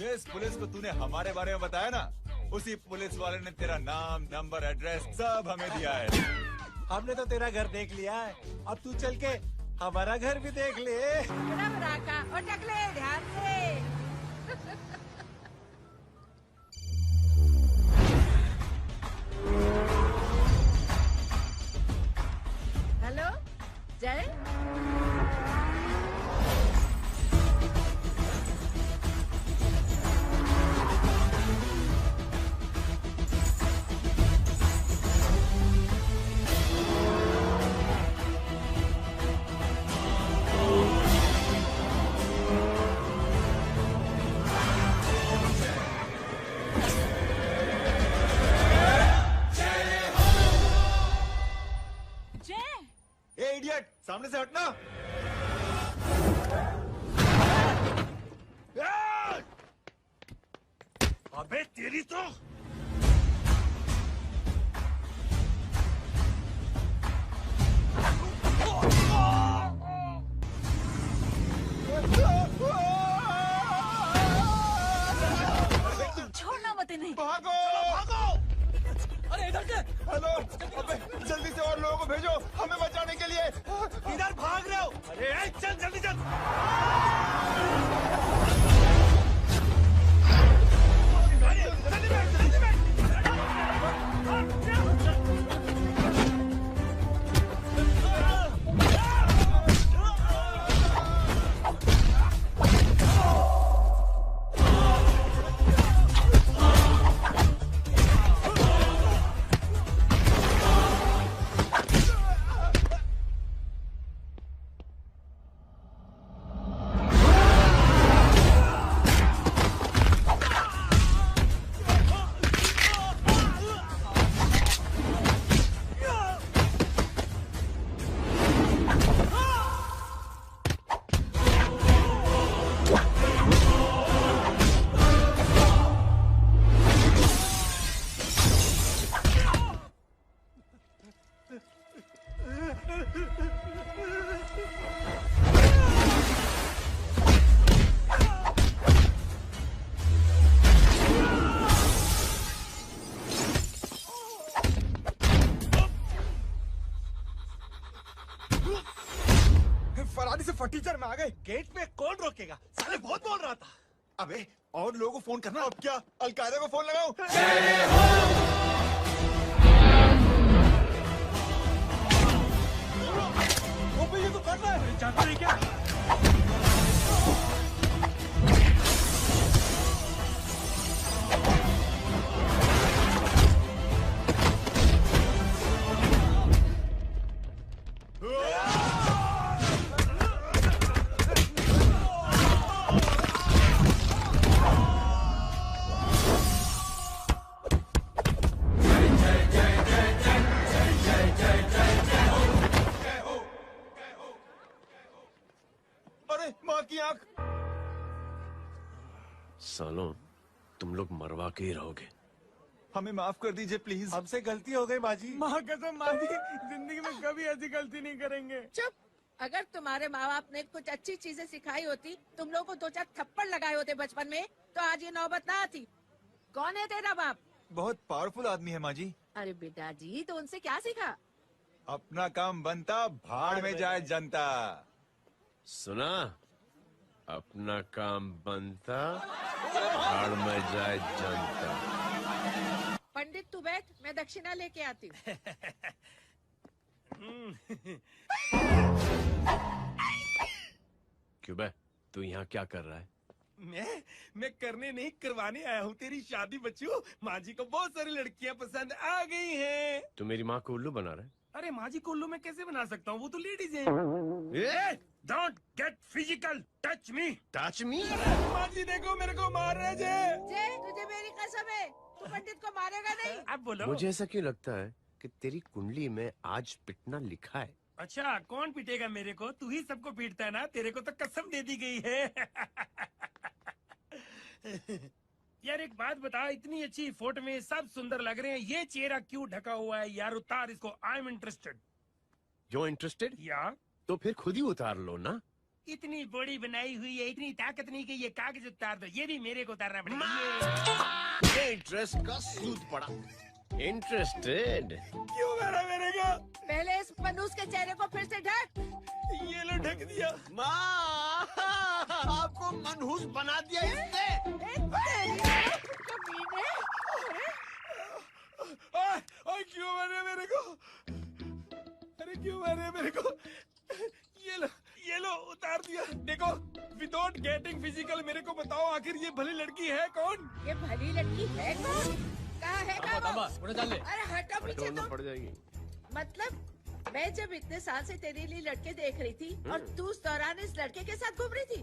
जिस पुलिस को तूने हमारे बारे में बताया ना, उसी पुलिस वाले ने तेरा नाम, नंबर, एड्रेस सब हमें दिया है। हमने तो तेरा घर देख लिया है, अब तू चल के हमारा घर भी देख ले। और टकले ध्यान से। हेलो जय। सामने से हटना। अबे तेरी तो छोड़ना मत इन्हें। भागो भागो। अरे इधर से। हेलो, अबे जल्दी से और लोगों को भेजो हमें बचाने के लिए। इधर भाग रहे हो? अरे चल जल्दी चल। फरारी से फटीचर में आ गए। गेट पे कौन रोकेगा? साले बहुत बोल रहा था। अबे और लोगों को फोन करना। अब क्या अलकायदा को फोन लगाऊं? ये तो कर रहा है। जानते नहीं क्या? माँ की आंख। सालों तुम लोग मरवा के ही रहोगे। हमें माफ कर दीजिए प्लीज। हमसे गलती हो गई बाजी। माँ कसम माजी, जिंदगी में कभी ऐसी गलती नहीं करेंगे। चुप। अगर तुम्हारे माँ बाप ने कुछ अच्छी चीजें सिखाई होती, तुम लोगों को 2-4 थप्पड़ लगाए होते बचपन में, तो आज ये नौबत ना आती। कौन है तेरा बाप? बहुत पावरफुल आदमी है माँ जी। अरे बेटा जी, तो उनसे क्या सीखा? अपना काम बनता, भाड़ में जाए जनता। सुना? अपना काम बनता, भाड़ में जाए जनता। पंडित तू बैठ, मैं दक्षिणा लेके आती हूँ। क्यों बे, तू यहाँ क्या कर रहा है? मैं करने नहीं करवाने आया हूँ तेरी शादी बच्चू। माँ जी को बहुत सारी लड़कियाँ पसंद आ गई हैं। तू मेरी माँ को उल्लू बना रहा है? अरे माँ जी को उल्लू मैं कैसे बना सकता हूँ? वो तो लेडीज है। Don't get physical, touch me. Touch me? माँ जी देखो मेरे को मार रहे जय। जय, तुझे मेरी कसम है, तू पंडित को मारेगा नहीं। अब बोलो। मुझे ऐसा क्यों लगता है कि तेरी कुंडली में आज पिटना लिखा है? अच्छा, कौन पीटेगा मेरे को? तू ही सबको पीटता है ना। तेरे को तो कसम दे दी गई है। यार एक बात बता, इतनी अच्छी फोटो में सब सुंदर लग रहे हैं, ये चेहरा क्यों ढका हुआ है? यार उतार इसको। I am interested. You interested? या तो फिर खुद ही उतार लो ना। इतनी बॉडी बनाई हुई है, इतनी ताकत नहीं कि ये कागज उतार दो, ये भी मेरे को उतारना पड़ेगा। ये इंटरेस्ट का सूद पड़ा। इंटरेस्टेड? क्यों मारा मेरे को? पहले इस मनूस के चेहरे को फिर से ढक। ये लो ढक दिया। माँ, आपको मनहूस बना दिया इसने। कमीने। ओए क्यों मारे मेरे को? अरे क्यों मारे मेरे को? ये लो उतार दिया। देखो, विदाउट गेटिंग फिजिकल मेरे को बताओ आखिर ये भली लड़की है कौन? ये भली लड़की है कौन? कहाँ है कहाँ वो? अरे हटो पीछे ढूंढना तो। पड़ जाएगी। मतलब मैं जब इतने साल से तेरे लिए लड़के देख रही थी और तू उस दौरान इस लड़के के साथ घूम रही थी।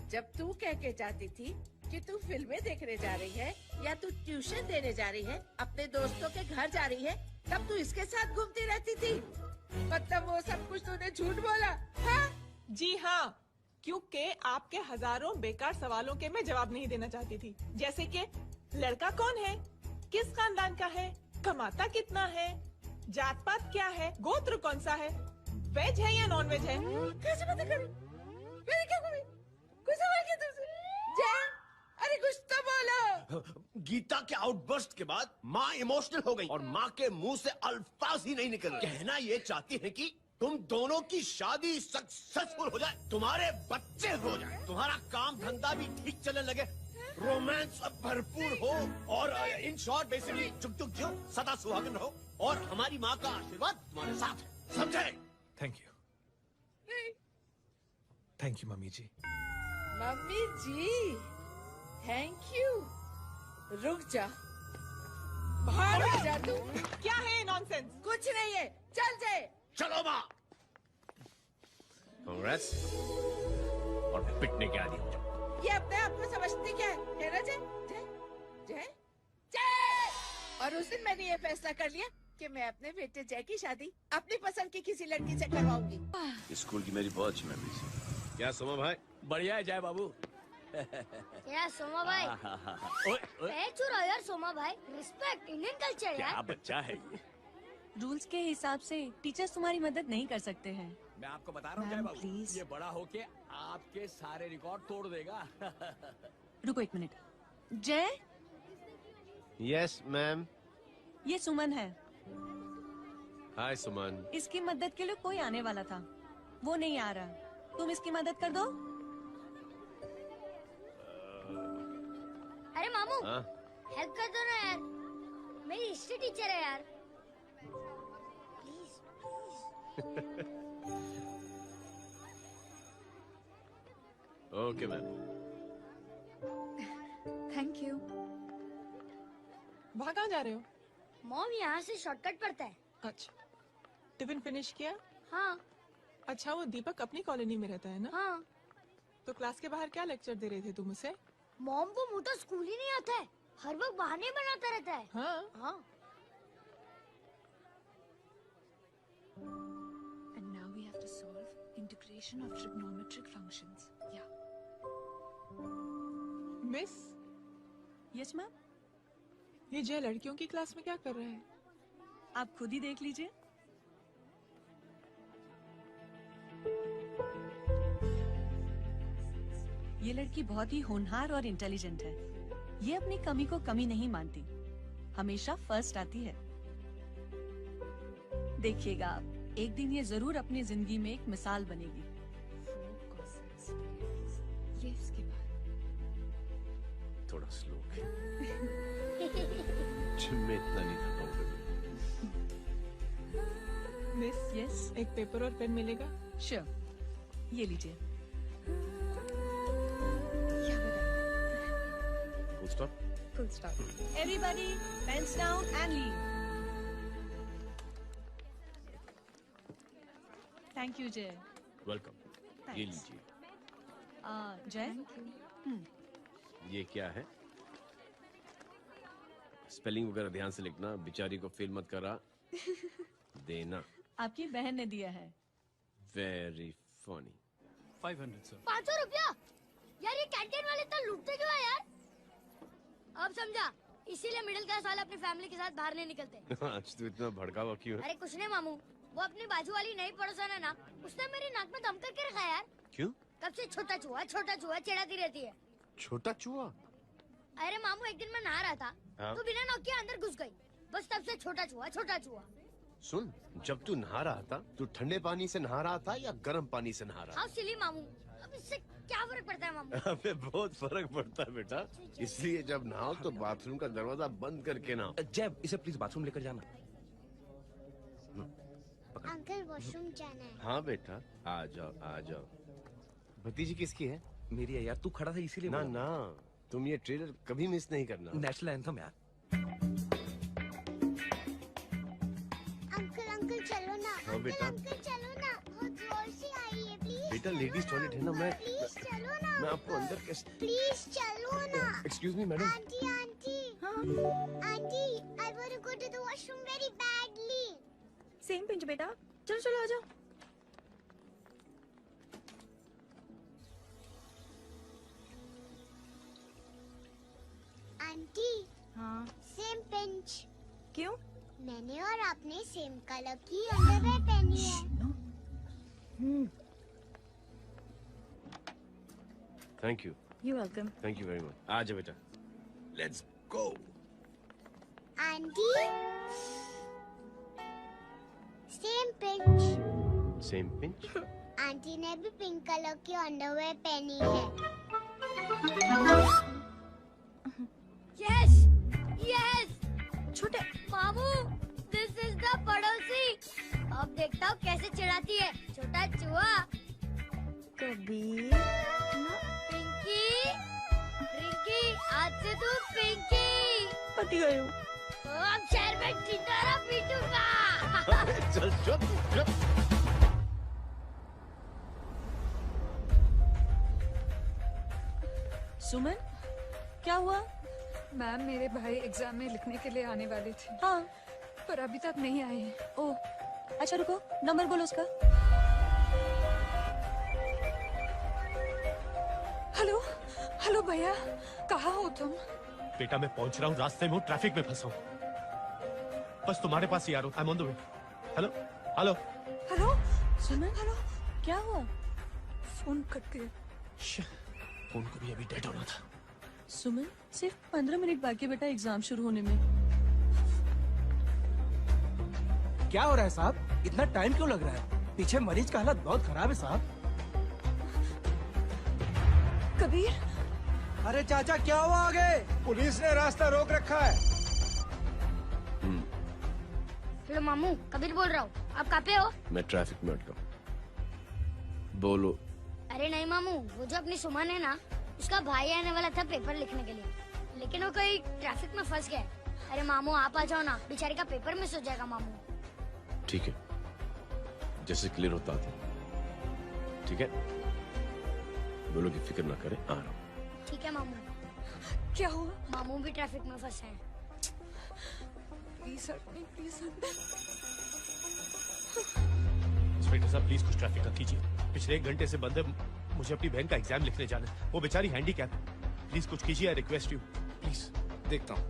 जब तू कह के जाती थी कि तू फिल्में देखने जा रही है या तू ट्यूशन देने जा रही है, अपने दोस्तों के घर जा रही है, तब तू इसके साथ घूमती रहती थी। मतलब वो सब कुछ तूने झूठ बोला, हाँ? जी हाँ, क्योंकि आपके हजारों बेकार सवालों के मैं जवाब नहीं देना चाहती थी। जैसे कि लड़का कौन है, किस खानदान का है, कमाता कितना है, जात पात क्या है, गोत्र कौन सा है, वेज है या नॉन वेज है। कैसे पता करूं? मैंने क्या कभी कुछ सवाल किया तुमसे? जय, अरे कुछ तो बोलो। गीता के आउटबर्स्ट के बाद माँ इमोशनल हो गई और माँ के मुंह से अल्फाज ही नहीं निकल रहे। कहना ये चाहती है कि तुम दोनों की शादी सक्सेसफुल हो जाए, तुम्हारे बच्चे हो जाए, तुम्हारा काम धंधा भी ठीक चलने लगे, रोमांस भरपूर हो और इन शॉर्ट बेसिकली जुग जुग जियो, सदा सुहागन रहो और हमारी माँ का आशीर्वाद तुम्हारे साथ है। समझे? Thank you. Thank you mummy ji. Mummy ji, thank you. रुक जा, बाहर आ जा तू। क्या है नॉनसेंस? कुछ नहीं है, चल जाए। चलो माँ। कांग्रेस और पिटने के आदि हो जाओ। ये अपने आप को समझती क्या है ना जय? जय जय जय। और उस दिन मैंने ये फैसला कर लिया कि मैं अपने बेटे जय की शादी अपनी पसंद की किसी लड़की से करवाऊंगी। स्कूल की मेरी बहुत अच्छी मेमोरीज है। क्या सोमा भाई? बढ़िया है जय बाबू। क्या सोमा भाई? पैर चुरा यार सोमा भाई, रिस्पेक्ट इंडियन कल्चर क्या यार। बच्चा है ये। रूल्स के हिसाब से टीचर्स तुम्हारी मदद नहीं कर सकते हैं। मैं आपको बता रहा हूँ जय मैम, बाबू, प्लीज। ये बड़ा होके आपके सारे रिकॉर्ड तोड़ देगा। रुको एक मिनट। जय, यस मैम। ये सुमन है। हाय सुमन। इसकी मदद के लिए कोई आने वाला था, वो नहीं आ रहा। तुम इसकी मदद कर दो। अरे मामू, हाँ? हेल्प कर दो ना यार, मेरी हिस्ट्री टीचर है यार। Please please. Okay ma'am. Thank you. वहाँ कहाँ जा रहे हो? मॉम यहाँ से शॉर्टकट पड़ता है। अच्छा, टिफिन फिनिश किया? हाँ अच्छा, वो दीपक अपनी कॉलोनी में रहता है ना? हाँ। तो क्लास के बाहर क्या लेक्चर दे रहे थे तुम उसे? मॉम को मुंह तो स्कूल ही नहीं आता है, हर वक्त बहाने बनाता रहता है। हाँ। हाँ। And now we have to solve integration of trigonometric functions. Yeah. Miss, Yes ma'am. ये जय लड़कियों की क्लास में क्या कर रहा है? आप खुद ही देख लीजिए। ये लड़की बहुत ही होनहार और इंटेलिजेंट है। ये अपनी कमी को कमी नहीं मानती, हमेशा फर्स्ट आती है। देखिएगा आप, एक दिन ये जरूर अपनी जिंदगी में एक मिसाल बनेगी। ये इसके बाद थोड़ा स्लो। जिम में इतना नहीं कर पाऊंगा। मिस, यस एक पेपर और पेन मिलेगा? श्योर, ये लीजिए। Full stop. Full stop. Everybody, pens down and leave. Thank you, Jay. Welcome. ये Thanks. लीजिए। जय, ये क्या है? स्पेलिंग वगैरह ध्यान से लिखना, बेचारी को फेल मत करा देना। आपकी बहन ने दिया है। Very funny. 500 सर। 500 रुपया? यार ये कैंटीन वाले तो लूटते क्यों है यार? अब समझा, इसीलिए मिडिल क्लास वाले अपनी फैमिली के साथ बाहर नहीं निकलते। आज तो इतना भड़का हुआ क्यों है? अरे कुछ नहीं मामू, वो अपनी बाजू वाली नई पड़ोसन है ना, उसने मेरी नाक में दम करके रखा है यार। क्यों? कब से छोटा चूहा चिढ़ाती रहती है। छोटा चूहा? अरे मामू एक दिन मैं नहा रहा था हाँ? तो बिना नॉक के अंदर घुस गई, बस तब से छोटा चूहा। सुन, जब तू नहा रहा था तू ठंडे पानी से नहा रहा था या गर्म पानी से नहा रहा हाँ सिली मामू, अब इससे क्या फर्क पड़ता है मामू? था? अबे बहुत फर्क पड़ता है बेटा, इसलिए जब नहाओ तो बाथरूम का दरवाजा बंद करके नहाओ। जय, इसे प्लीज बाथरूम लेकर जाना। अंकल वॉशरूम जाना है। हाँ बेटा, आ जाओ। भतीजी किसकी है? मेरी है यार, तू खड़ा था इसीलिए ना बोला। ना, तुम ये ट्रेलर कभी मिस नहीं करना। नेशनल एंथम यार। अंकल चलो ना। हाँ बेटा। अंकल चलो ना, बहुत जोर से आई है प्लीज। बेटा लेडीज टॉयलेट है ना, प्लीज चलो ना। मैं आपको अंदर कैसे? प्लीज चलो ना। Excuse me madam. Aunty I want to go to the washroom very badly. Same pinch बेटा, चलो आ जाओ। आंटी हाँ सेम पिंच। क्यों? मैंने और आपने सेम कलर की अंडरवेयर पहनी है। Thank you welcome. Very much. आ जाओ बेटा, let's go. Auntie same pinch. Same pinch? Auntie ने भी पिंक कलर की अंडरवेयर पहनी है। यस छोटे मामू, दिस इज द पड़ोसी। अब देखता हूँ कैसे चिढ़ाती है छोटा चूहा। कबीर रिंकी आज से तू पिंकी। पति गई हूँ। अब शहर में टिटोरा पीटूंगा। चल चुप। सुमन, क्या हुआ? मैम मेरे भाई एग्जाम में लिखने के लिए आने वाले थे, हाँ। पर अभी तक नहीं आए हैं। ओह, अच्छा रुको, नंबर बोलो उसका। हेलो भैया, कहाँ हो तुम? बेटा मैं पहुंच रहा हूँ, रास्ते में हूँ, ट्रैफिक में फंसा हूँ, बस तुम्हारे पास ही आ रहा हूँ। I am on the way. Hello Suman, क्या हुआ? फोन कट गया। फोन को भी अभी डेड होना था। सुमन, सिर्फ 15 मिनट बाकी बेटा एग्जाम शुरू होने में। क्या हो रहा है साहब? इतना टाइम क्यों लग रहा है? पीछे मरीज का हालत बहुत खराब है साहब। कबीर, अरे चाचा क्या हुआ आगे? पुलिस ने रास्ता रोक रखा है। हेलो मामू, कबीर बोल रहा हूँ। आप कहाँ पे हो? मैं ट्रैफिक में अटका हूँ। बोलो। अरे नहीं मामू, वो जो अपनी सुमन है ना, उसका भाई आने वाला था पेपर लिखने के लिए, लेकिन वो कहीं ट्रैफिक में फंस गया। अरे मामू आप आ जाओ ना, बेचारी का पेपर मिस हो जाएगा मामू। ठीक है, जैसे क्लियर होता था। ठीक है, बोलो कि फिक्र ना करें, आ रहा हूँ। ठीक है मामू। क्या हुआ? मामू भी ट्रैफिक में फंसे हैं। Please please. इंस्पेक्टर साहब प्लीज कुछ ट्रैफिक का कीजिए। पिछले 1 घंटे से बंद है, मुझे अपनी बहन का एग्जाम लिखने जाना है। वो बेचारी हैंडीकैप है। प्लीज कुछ कीजिए, आई रिक्वेस्ट यू प्लीज। देखता हूँ।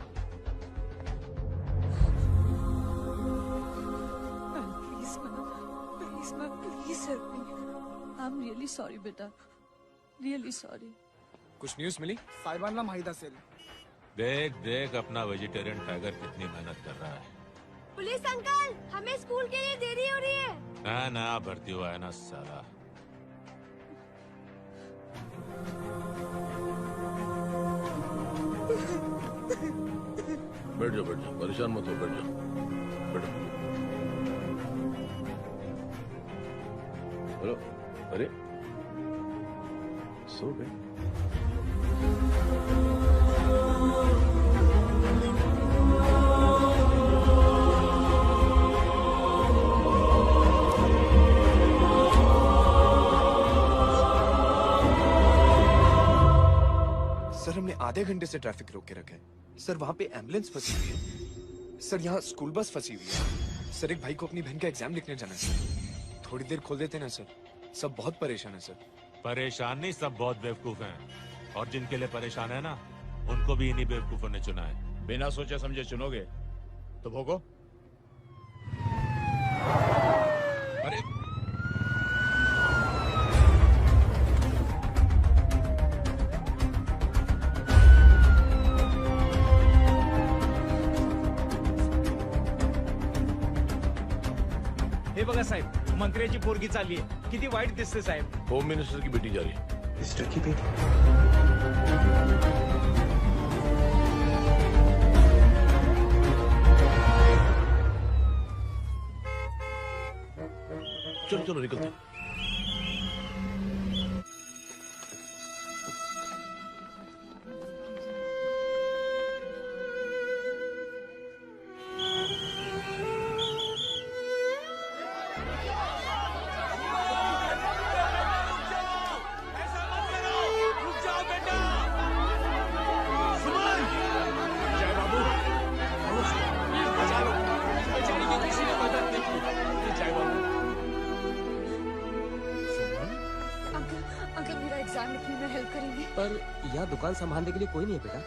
Please help me. I am really sorry बेटा, रियली सॉरी। कुछ न्यूज़ मिली? साहिबाना माहिदा सेल। देख अपना वेजिटेरियन टाइगर कितनी मेहनत कर रहा है। पुलिस अंकल, हमें स्कूल के लिए देरी हो रही है। ना भर्ती हुआ है ना साला। बैठ जाओ, परेशान मत हो, बैठ जाओ, बैठो। हेलो, अरे सो गए? सर हमने आधे घंटे से ट्रैफिक रोक के रखा है। सर वहाँ पे एम्बुलेंस फंसी हुई है। सर यहाँ स्कूल बस फंसी हुई है। सर एक भाई को अपनी बहन का एग्जाम लिखने जाना है सर। थोड़ी देर खोल देते ना सर। सब बहुत परेशान है सर। परेशान नहीं, सब बहुत बेवकूफ हैं। और जिनके लिए परेशान है ना, उनको भी इन्हीं बेवकूफों ने चुना है। बिना सोचे समझे चुनोगे तो भोगो। अरे बघा साहेब, मंत्र्याची पोरगी चालली आहे. किती वाईट दिसते साहेब. होम मिनिस्टर की बेटी जा रही है. मिनिस्टर की बेटी? चलो चलो निकलते हैं. पर यहाँ दुकान संभालने के लिए कोई नहीं है बेटा.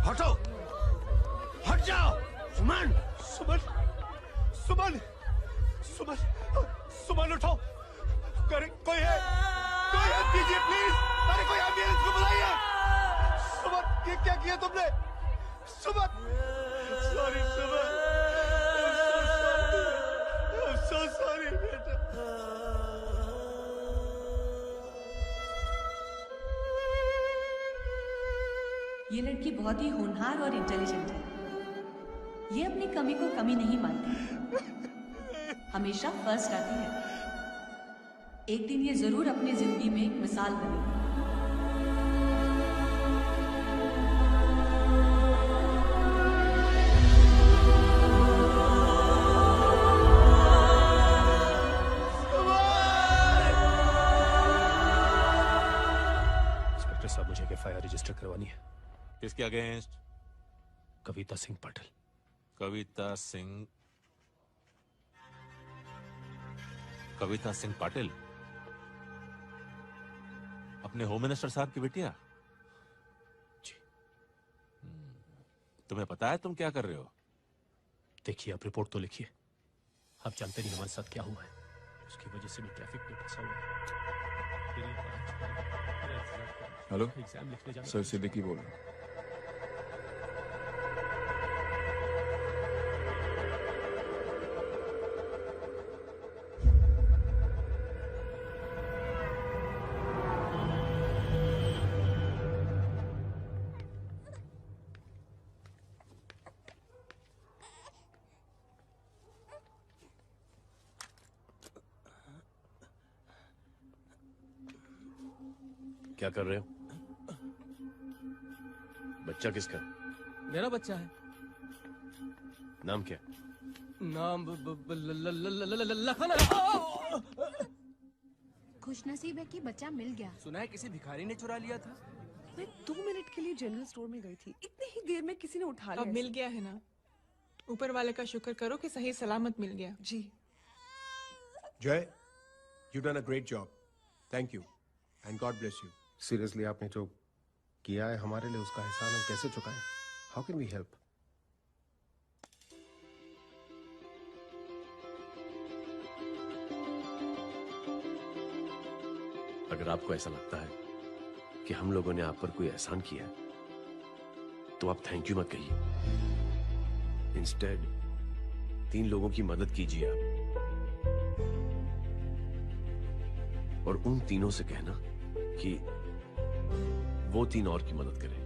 हटो, हट जाओ. सुमन, सुमन, सुमन, सुमन, सुमन उठो. कोई है कीजिए प्लीज. अरे कोई एम्बुलेंस को बुलाइए. सुमन, ये क्या किया तुमने? Suman, sorry Suman, I'm so sorry बेटा. ये लड़की बहुत ही होनहार और इंटेलिजेंट है. ये अपनी कमी को कमी नहीं मानती. हमेशा फर्स्ट आती है. एक दिन ये जरूर अपनी जिंदगी में एक मिसाल बनेगी. इंस्पेक्टर साहब, मुझे एफआईआर रजिस्टर करवानी है. किसके अगेंस्ट? कविता सिंह पाटिल. कविता सिंह पाटिल अपने होम मिनिस्टर साहब की बेटिया? जी. तुम्हें पता है तुम क्या कर रहे हो? देखिए, आप रिपोर्ट तो लिखिए. आप जानते नहीं हमारे साथ क्या हुआ है. उसकी वजह से मैं ट्रैफिक में फंसा हुआ हूं. हेलो एग्जाम लिखने जाना. सर, सिद्दीकी बोल रहा हूं. क्या कर रहे हो? बच्चा किसका? मेरा बच्चा है. नाम क्या? नाम लखन. खुशनसीब है कि बच्चा मिल गया. सुना है किसी भिखारी ने चुरा लिया था. मैं 2 मिनट के लिए जनरल स्टोर में गई थी. इतनी ही देर में किसी ने उठा लिया. अब मिल गया है ना. ऊपर वाले का शुक्र करो कि सही सलामत मिल गया. जी. जय, you done a great job. Thank you and God bless you. Seriously, आपने जो किया है हमारे लिए, उसका एहसान हम कैसे चुकाएं? How can we help? अगर आपको ऐसा लगता है कि हम लोगों ने आप पर कोई एहसान किया है, तो आप थैंक यू मत कहिए. इंस्टेड 3 लोगों की मदद कीजिए आप, और उन तीनों से कहना कि वो 3 और की मदद करें.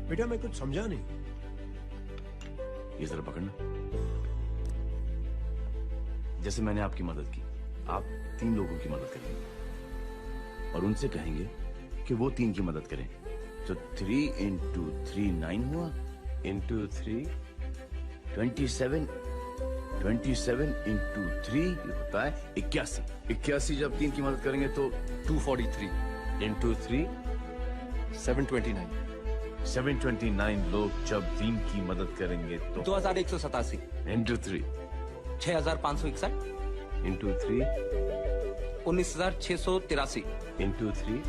बेटा, मैं कुछ समझा नहीं. ये जरा पकड़ना. जैसे मैंने आपकी मदद की, आप 3 लोगों की मदद करेंगे और उनसे कहेंगे कि वो 3 की मदद करें. तो 3 into 3 9 हुआ. into 3 27 into 3 ये होता है 81। 81 जब 3 की मदद करेंगे तो 243 into 3 729। 729 लोग जब 3 की मदद करेंगे तो 2187 into 3 6561 into 3 19683 into 3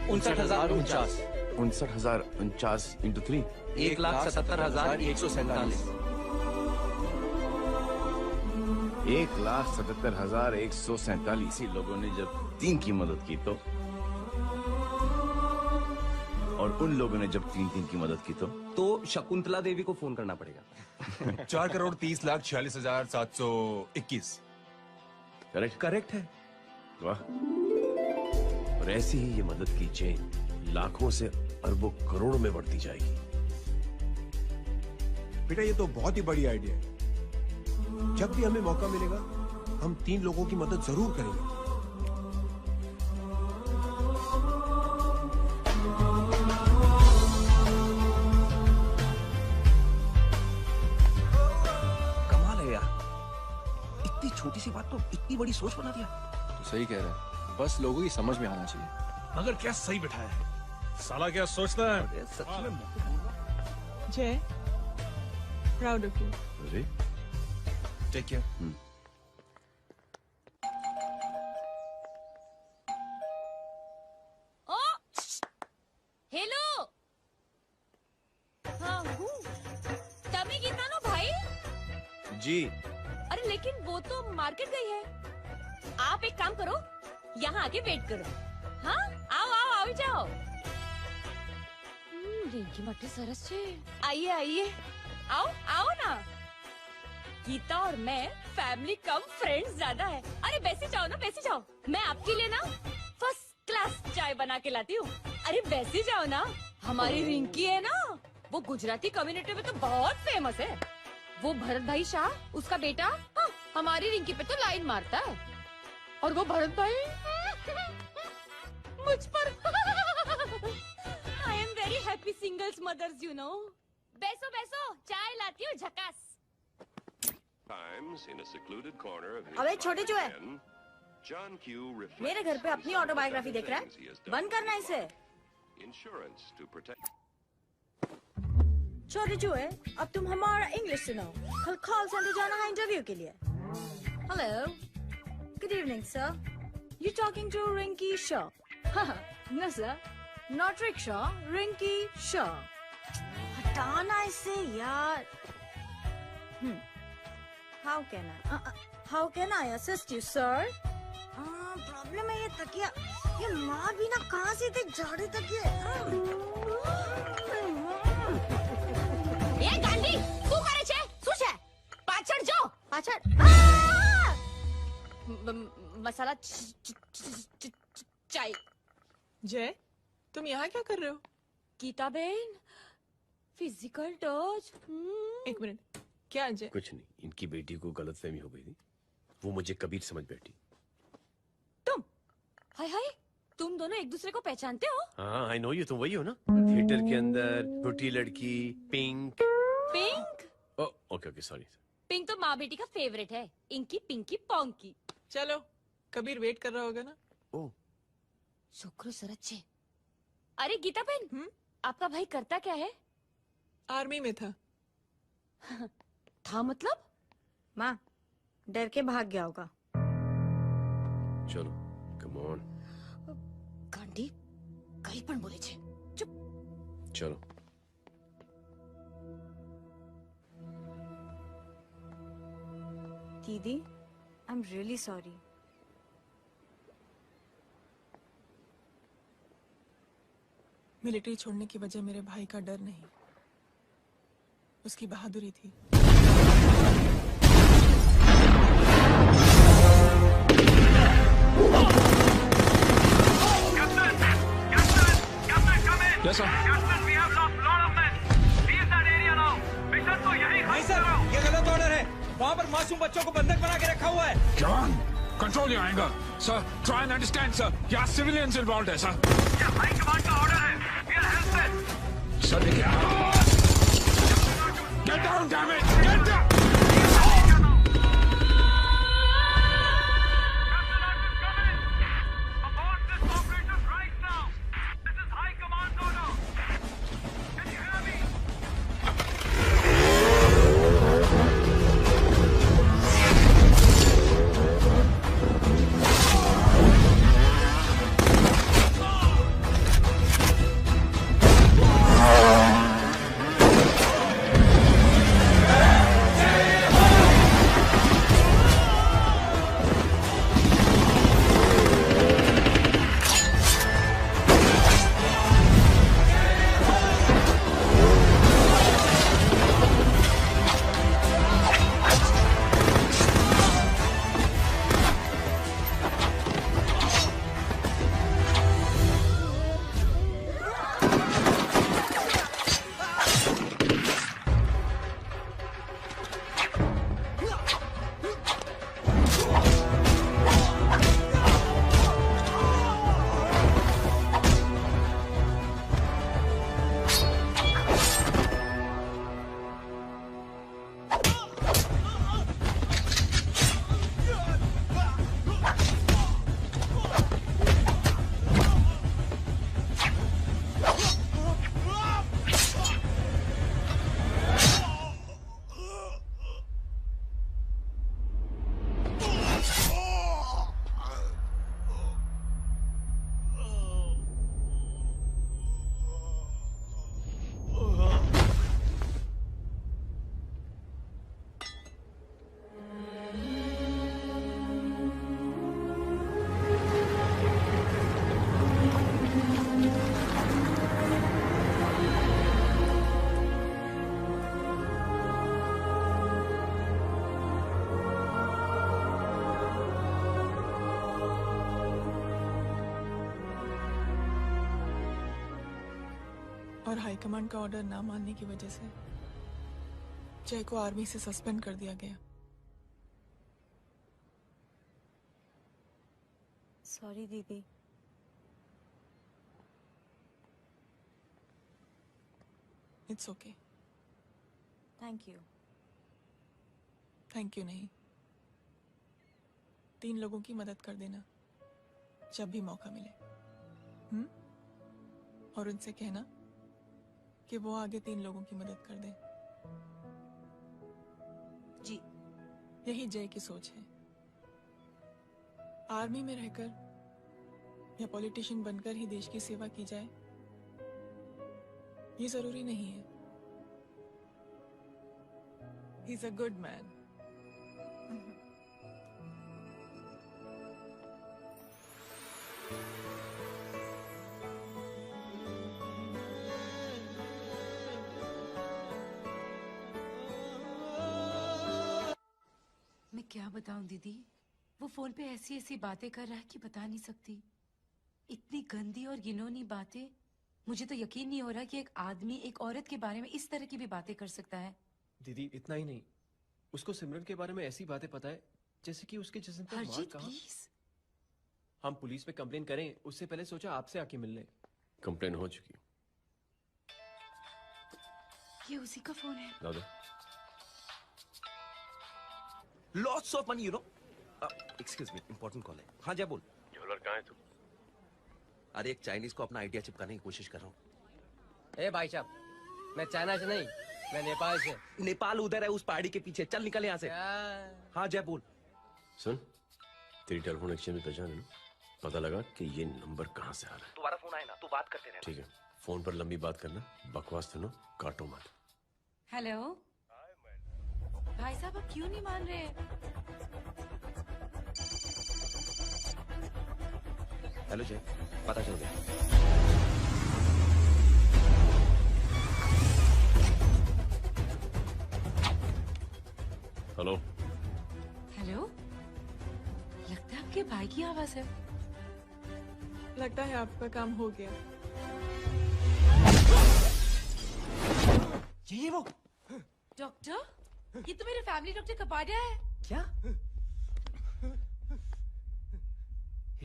59049 59049 into 3 1,77,147 1,77,147 लोगों ने जब 3 की मदद की तो, और उन लोगों ने जब 3 की मदद की तो शकुंतला देवी को फोन करना पड़ेगा। 4,30,46,721। करेक्ट है। वाह। और ऐसी ही ये मदद की चेन लाखों से अरबों करोड़ों में बढ़ती जाएगी। बेटा ये तो बहुत ही बड़ी आइडिया है। जब भी हमें मौका मिलेगा हम 3 लोगों की मदद जरूर करेंगे। कमाल है यार, इतनी छोटी सी बात को इतनी बड़ी सोच बना दिया। तो सही कह रहा है, बस लोगों की समझ में आना चाहिए। मगर क्या सही बिठाया है, साला क्या सोचता है। जय, प्राउड ऑफ यू। अरे टेक केयर। ओ हेलो, हाँ हूँ। तभी गीता नो भाई। जी। अरे लेकिन वो तो मार्केट गई है। आप एक काम करो, यहाँ आके वेट करो। हाँ आओ आओ आओ जाओ। रिंकी मट्टी सरस छे। आइए आइए, आओ आओ ना। गीता और मैं फैमिली कम फ्रेंड्स ज्यादा है। अरे बैसी जाओ ना, बैसी जाओ। मैं आपके लिए ना फर्स्ट क्लास चाय बना के लाती हूँ। अरे बैसी जाओ ना। हमारी रिंकी है ना, वो गुजराती कम्युनिटी में तो बहुत फेमस है। वो भरत भाई शाह, उसका बेटा, हाँ, हमारी रिंकी पे तो लाइन मारता है। और वो भरत भाई मुझ पर। I am very happy singles mothers you know. बैसो बैसो, चाय लाती हूँ झकास। अबे छोटे जो है, मेरे घर पे अपनी ऑटोबायोग्राफी देख रहा है, बंद करना इसे। छोटे जो है, अब तुम हमारा इंग्लिश सुनो। कल कॉल सेंटर जाना है इंटरव्यू के लिए। Hello, good evening sir, you talking to Rinki Shaw? No sir, not rickshaw, Rinki Shaw. हटाना इसे यार। How can I assist you, sir? Problem है ये तकिया, ये माँ भी ना कहाँ से थे झाड़े तकिए। ये गांडी, तू करे छे? सुशे, पाछड़ जो, पाछड़। मसाला चाय। जय, तुम यहाँ क्या कर रहे हो? गीता बहन, फिजिकल टच। एक मिनट, क्या अजय? कुछ नहीं, इनकी बेटी को गलतफहमी हो गई थी, वो मुझे कबीर समझ बैठी। तुम हाय हाय, तुम दोनों एक दूसरे को पहचानते हो? हाँ, आई नो यू, तुम वही हो ना थिएटर के अंदर छोटी लड़की pink. Pink? Okay okay sorry. Pink तो माँ बेटी का फेवरेट है, इंकी पिंकी पोंकी। चलो, कबीर वेट कर रहा होगा ना। ओह, शुक्र सरच्चे। अरे गीता बहन, आपका भाई करता क्या है? आर्मी में था। था मतलब? माँ, डर के भाग गया होगा। चलो, कम ऑन। गांडी, कहीं पण बोले छे। चुप। चलो। दीदी, I am really sorry. Military छोड़ने की वजह मेरे भाई का डर नहीं, उसकी बहादुरी थी। Yes, sir. नहीं सर, ये गलत ऑर्डर है। वहाँ पर मासूम बच्चों को बंधक बना के रखा हुआ है। John, control your anger. Sir, try and understand, sir. यहाँ civilians involved है, sir. ये हाई कमांड का ऑर्डर है। We are helpless. सर देखिए। Get down, damn it! Get down! और हाईकमांड का ऑर्डर ना मानने की वजह से जय को आर्मी से सस्पेंड कर दिया गया। सॉरी दीदी। It's okay. Thank you. Thank you नहीं, 3 लोगों की मदद कर देना जब भी मौका मिले। और उनसे कहना कि वो आगे 3 लोगों की मदद कर दे। जी। यही जय की सोच है। आर्मी में रहकर या पॉलिटिशियन बनकर ही देश की सेवा की जाए, ये जरूरी नहीं है। He is a good man. मैं क्या बताऊं दीदी, वो फोन पे ऐसी ऐसी बातें कर रहा है कि बता नहीं सकती। इतनी गंदी और घिनौनी बातें। मुझे तो यकीन नहीं हो रहा कि एक आदमी एक औरत के बारे में इस तरह की भी बातें कर सकता है। दीदी इतना ही नहीं, उसको सिमरन के बारे में ऐसी बातें पता है जैसे कि उसके जिस्म पर मार हरजीत कहाँ। प्लीज। हम पुलिस में कंप्लेन करें उससे पहले सोचा आपसे आके मिल ले। कंप्लेन हो चुकी। ये उसी का फोन है। दादा Lots of money, you know. Excuse me, important call है। हाँ जय बोल। ज्वेलर कहाँ है तू? अरे एक चाइनीज को अपना आइडिया चिपकाने की कोशिश कर रहा हूँ। ए भाई साहब, मैं चाइना से नहीं, मैं नेपाल से। नेपाल उधर है उस पहाड़ी के पीछे। चल निकल यहाँ से। हाँ जय बोल। सुन, तेरी टेलीफोन एक्सचेंज में पहचान है ना? पता लगा कि ये नंबर कहाँ से आ रहा है। दोबारा फोन आए ना तू बात करते रहना। ठीक है, फोन पर लंबी बात करना, बकवास सुनो, काटो मत। हेलो भाई साहब, आप क्यों नहीं मान रहे? हेलो जय, पता चल गया। हेलो हेलो, लगता है आपके भाई की आवाज है। लगता है आपका काम हो गया। ये वो डॉक्टर, ये तो मेरे फैमिली डॉक्टर कपाडिया है। क्या?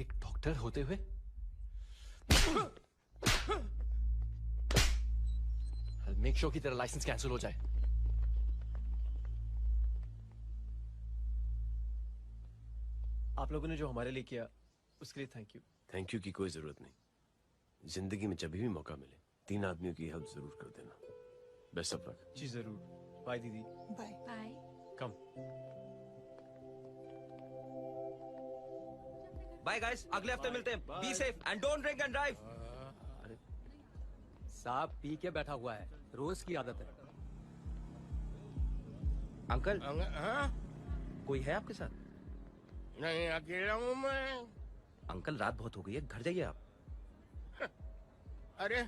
एक डॉक्टर होते हुए? I'll make sure कि तेरा लाइसेंस कैंसिल हो जाए। आप लोगों ने जो हमारे लिए किया उसके लिए थैंक यू। थैंक यू की कोई जरूरत नहीं। जिंदगी में जब भी मौका मिले 3 आदमियों की हेल्प जरूर कर देना। Best of luck. जी जरूर। बाय दीदी। Bye bye. Come. Bye guys, अगले हफ्ते मिलते हैं। Be safe and don't drink and drive. साहब पी के बैठा हुआ है, रोज की आदत है। अंकल हाँ? कोई है आपके साथ? नहीं, अकेला हूँ मैं। अंकल रात बहुत हो गई है, घर जाइए आप। अरे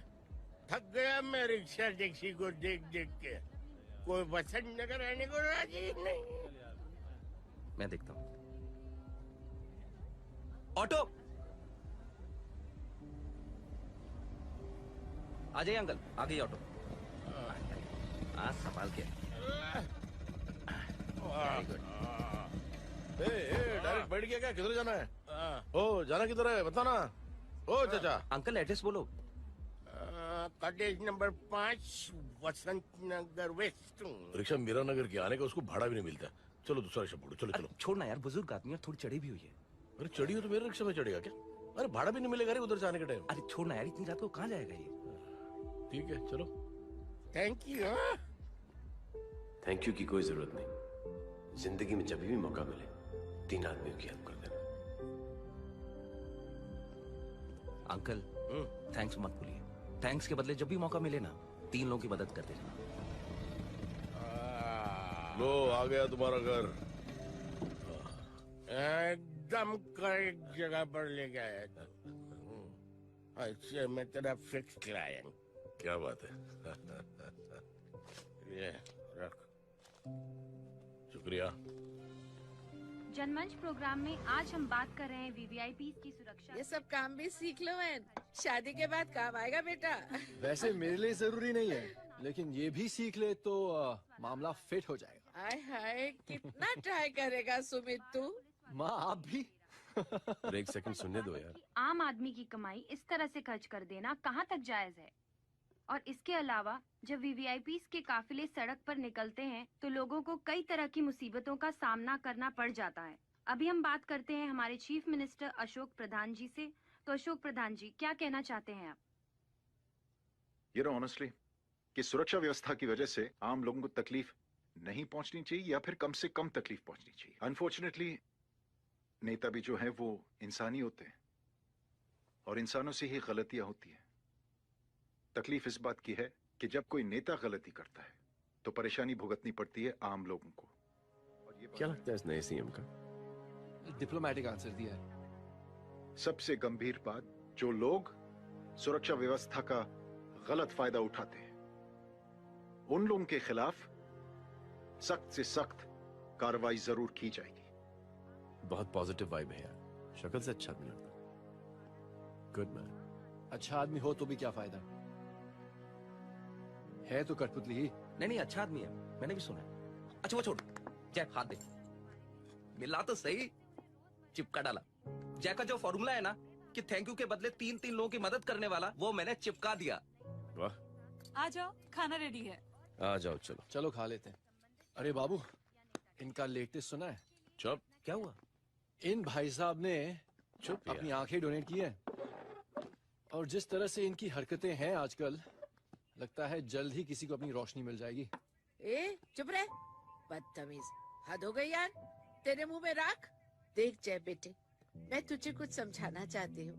थक गया मैं रिक्शा टैक्सी को देख देख के। कोई वसंत नगर आने को राजी नहीं। मैं देखता हूँ। ऑटो आ जाइए अंकल, आ गई ऑटो। हाँ संभाल के। डायरेक्ट बैठ गया क्या? किधर जाना है? ओ जाना किधर है बता ना। ओ चाचा। अंकल एड्रेस बोलो। कॉटेज नंबर 5 वसंत नगर वेस्ट। रिक्शा मीरा नगर की आने का उसको भाड़ा भी नहीं मिलता। चलो दूसरा रिक्शा पकड़ो। चलो चलो। छोड़ना यार, बुजुर्ग आदमी है, थोड़ी चढ़ी भी हुई है। अरे चढ़ी हो तो मेरे रिक्शा में चढ़ेगा क्या? अरे भाड़ा भी नहीं मिलेगा रे उधर जाने के टाइम। अरे छोड़ना यार, इतनी रात को कहाँ जाएगा ये? ठीक है चलो। Thank you. थैंक यू की कोई जरूरत नहीं। जिंदगी में जब भी मौका मिले 3 आदमियों की हेल्प कर देना। अंकल थैंक्स मत भूलिए। थैंक्स के बदले जब भी मौका मिले ना 3 लोगों की मदद कर देना। लो आ गया तुम्हारा घर। एकदम करेक्ट जगह पर ले गया था। अच्छा मैं तेरा फिक्स क्लाइंट। क्या बात है। ये रख। शुक्रिया। जनमंच प्रोग्राम में आज हम बात कर रहे हैं वीवीआईपी की सुरक्षा। ये सब काम भी सीख लो बहन, शादी के बाद काम आएगा बेटा। वैसे मेरे लिए जरूरी नहीं है, लेकिन ये भी सीख ले तो मामला फिट हो जाएगा। हाय हाय कितना ट्राई करेगा सुमित तू। माँ आप भी। और एक सेकंड सुनने दो यार। आम आदमी की कमाई इस तरह से खर्च कर देना कहाँ तक जायज है? और इसके अलावा जब वीवीआईपी के काफिले सड़क पर निकलते हैं तो लोगों को कई तरह की मुसीबतों का सामना करना पड़ जाता है। अभी हम बात करते हैं हमारे चीफ मिनिस्टर अशोक प्रधान जी से। तो अशोक प्रधान जी क्या कहना चाहते हैं आप? ऑनेस्टली कि सुरक्षा व्यवस्था की वजह से आम लोगों को तकलीफ नहीं पहुंचनी चाहिए या फिर कम से कम तकलीफ पहुंचनी चाहिए। अनफॉर्चुनेटली नेता भी जो है वो इंसानी होते हैं और इंसानों से ही गलतियां होती हैं। तकलीफ इस बात की है कि जब कोई नेता गलती करता है तो परेशानी भुगतनी पड़ती है आम लोगों को। और ये क्या लगता है इस नए सीएम का? डिप्लोमेटिक आंसर दिया है। सबसे गंभीर बात, जो लोग सुरक्षा व्यवस्था का गलत फायदा उठाते हैं उन लोगों के खिलाफ सख्त से सख्त कार्रवाई जरूर की जाएगी। बहुत पॉजिटिव वाइब है यार। शक्ल से अच्छा आदमी लगता है। Good man. अच्छा आदमी हो तो भी क्या फायदा है तो कठपुतली ही। नहीं अच्छा आदमी है, मैंने भी सुना है। अच्छा वो छोड़, जय हाथ दे। मिला तो सही, चिपका डाला। जय का जो फॉर्मूला है ना कि थैंक यू के बदले 3 लोगों की मदद करने वाला, वो मैंने चिपका दिया। वाह। आ जाओ, खाना रेडी है। आ जाओ चलो। चलो खा लेते हैं। अरे बाबू इनका लेटेस्ट सुना है? चुप। क्या हुआ? इन भाई साहब ने चुप अपनी आंखें डोनेट की हैं और जिस तरह से इनकी हरकतें हैं आजकल लगता है जल्द ही किसी को अपनी रोशनी मिल जाएगी। ए चुप रहे, बदतमीज, हद हो गई यार। तेरे मुंह में राख। देख जय बेटे, मैं तुझे कुछ समझाना चाहती हूँ।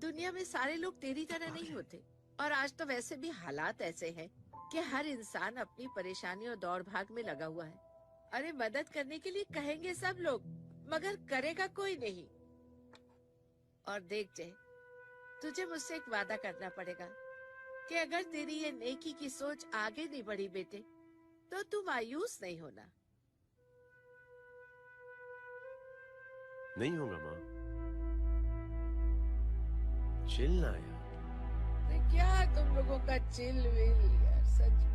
दुनिया में सारे लोग तेरी तरह नहीं होते और आज तो वैसे भी हालात ऐसे हैं कि हर इंसान अपनी परेशानी और दौड़ भाग में लगा हुआ है। अरे मदद करने के लिए कहेंगे सब लोग मगर करेगा कोई नहीं। और देख जय, तुझे मुझसे एक वादा करना पड़ेगा कि अगर तेरी ये नेकी की सोच आगे नहीं बढ़ी बेटे तो तू मायूस नहीं होना। नहीं होगा माँ। चिल ना यार। अरे क्या तुम लोगों का चिल विल यार, सच में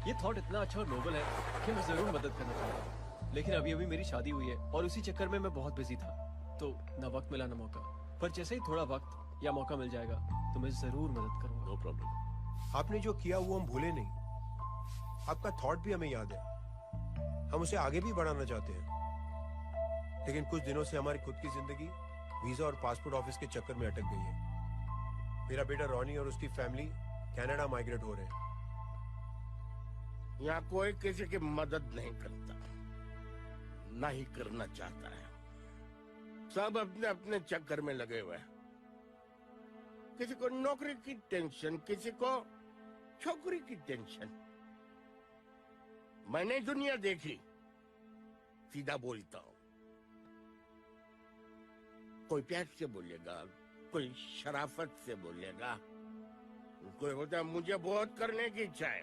ये थॉट इतना अच्छा और नोबल है कि मैं जरूर मदद करना चाहूंगा, लेकिन अभी अभी मेरी शादी हुई है और उसी चक्कर में मैं बहुत बिजी था, तो ना वक्त मिला ना मौका। पर जैसे ही थोड़ा वक्त या मौका मिल जाएगा तो मैं जरूर मदद करूंगा। No problem. आपने जो किया वो हम भूले नहीं। आपका थॉट भी हमें याद है। हम उसे आगे भी बढ़ाना चाहते हैं, लेकिन कुछ दिनों से हमारी खुद की जिंदगी वीजा और पासपोर्ट ऑफिस के चक्कर में अटक गई है। मेरा बेटा रॉनी और उसकी फैमिली कनाडा माइग्रेट हो रहे हैं। यहाँ कोई किसी की मदद नहीं करता, ना ही करना चाहता है। सब अपने अपने चक्कर में लगे हुए हैं। किसी को नौकरी की टेंशन, किसी को छोकरी की टेंशन। मैंने दुनिया देखी, सीधा बोलता हूँ। कोई प्यार से बोलेगा, कोई शराफत से बोलेगा, कोई होता है मुझे बहुत करने की इच्छा है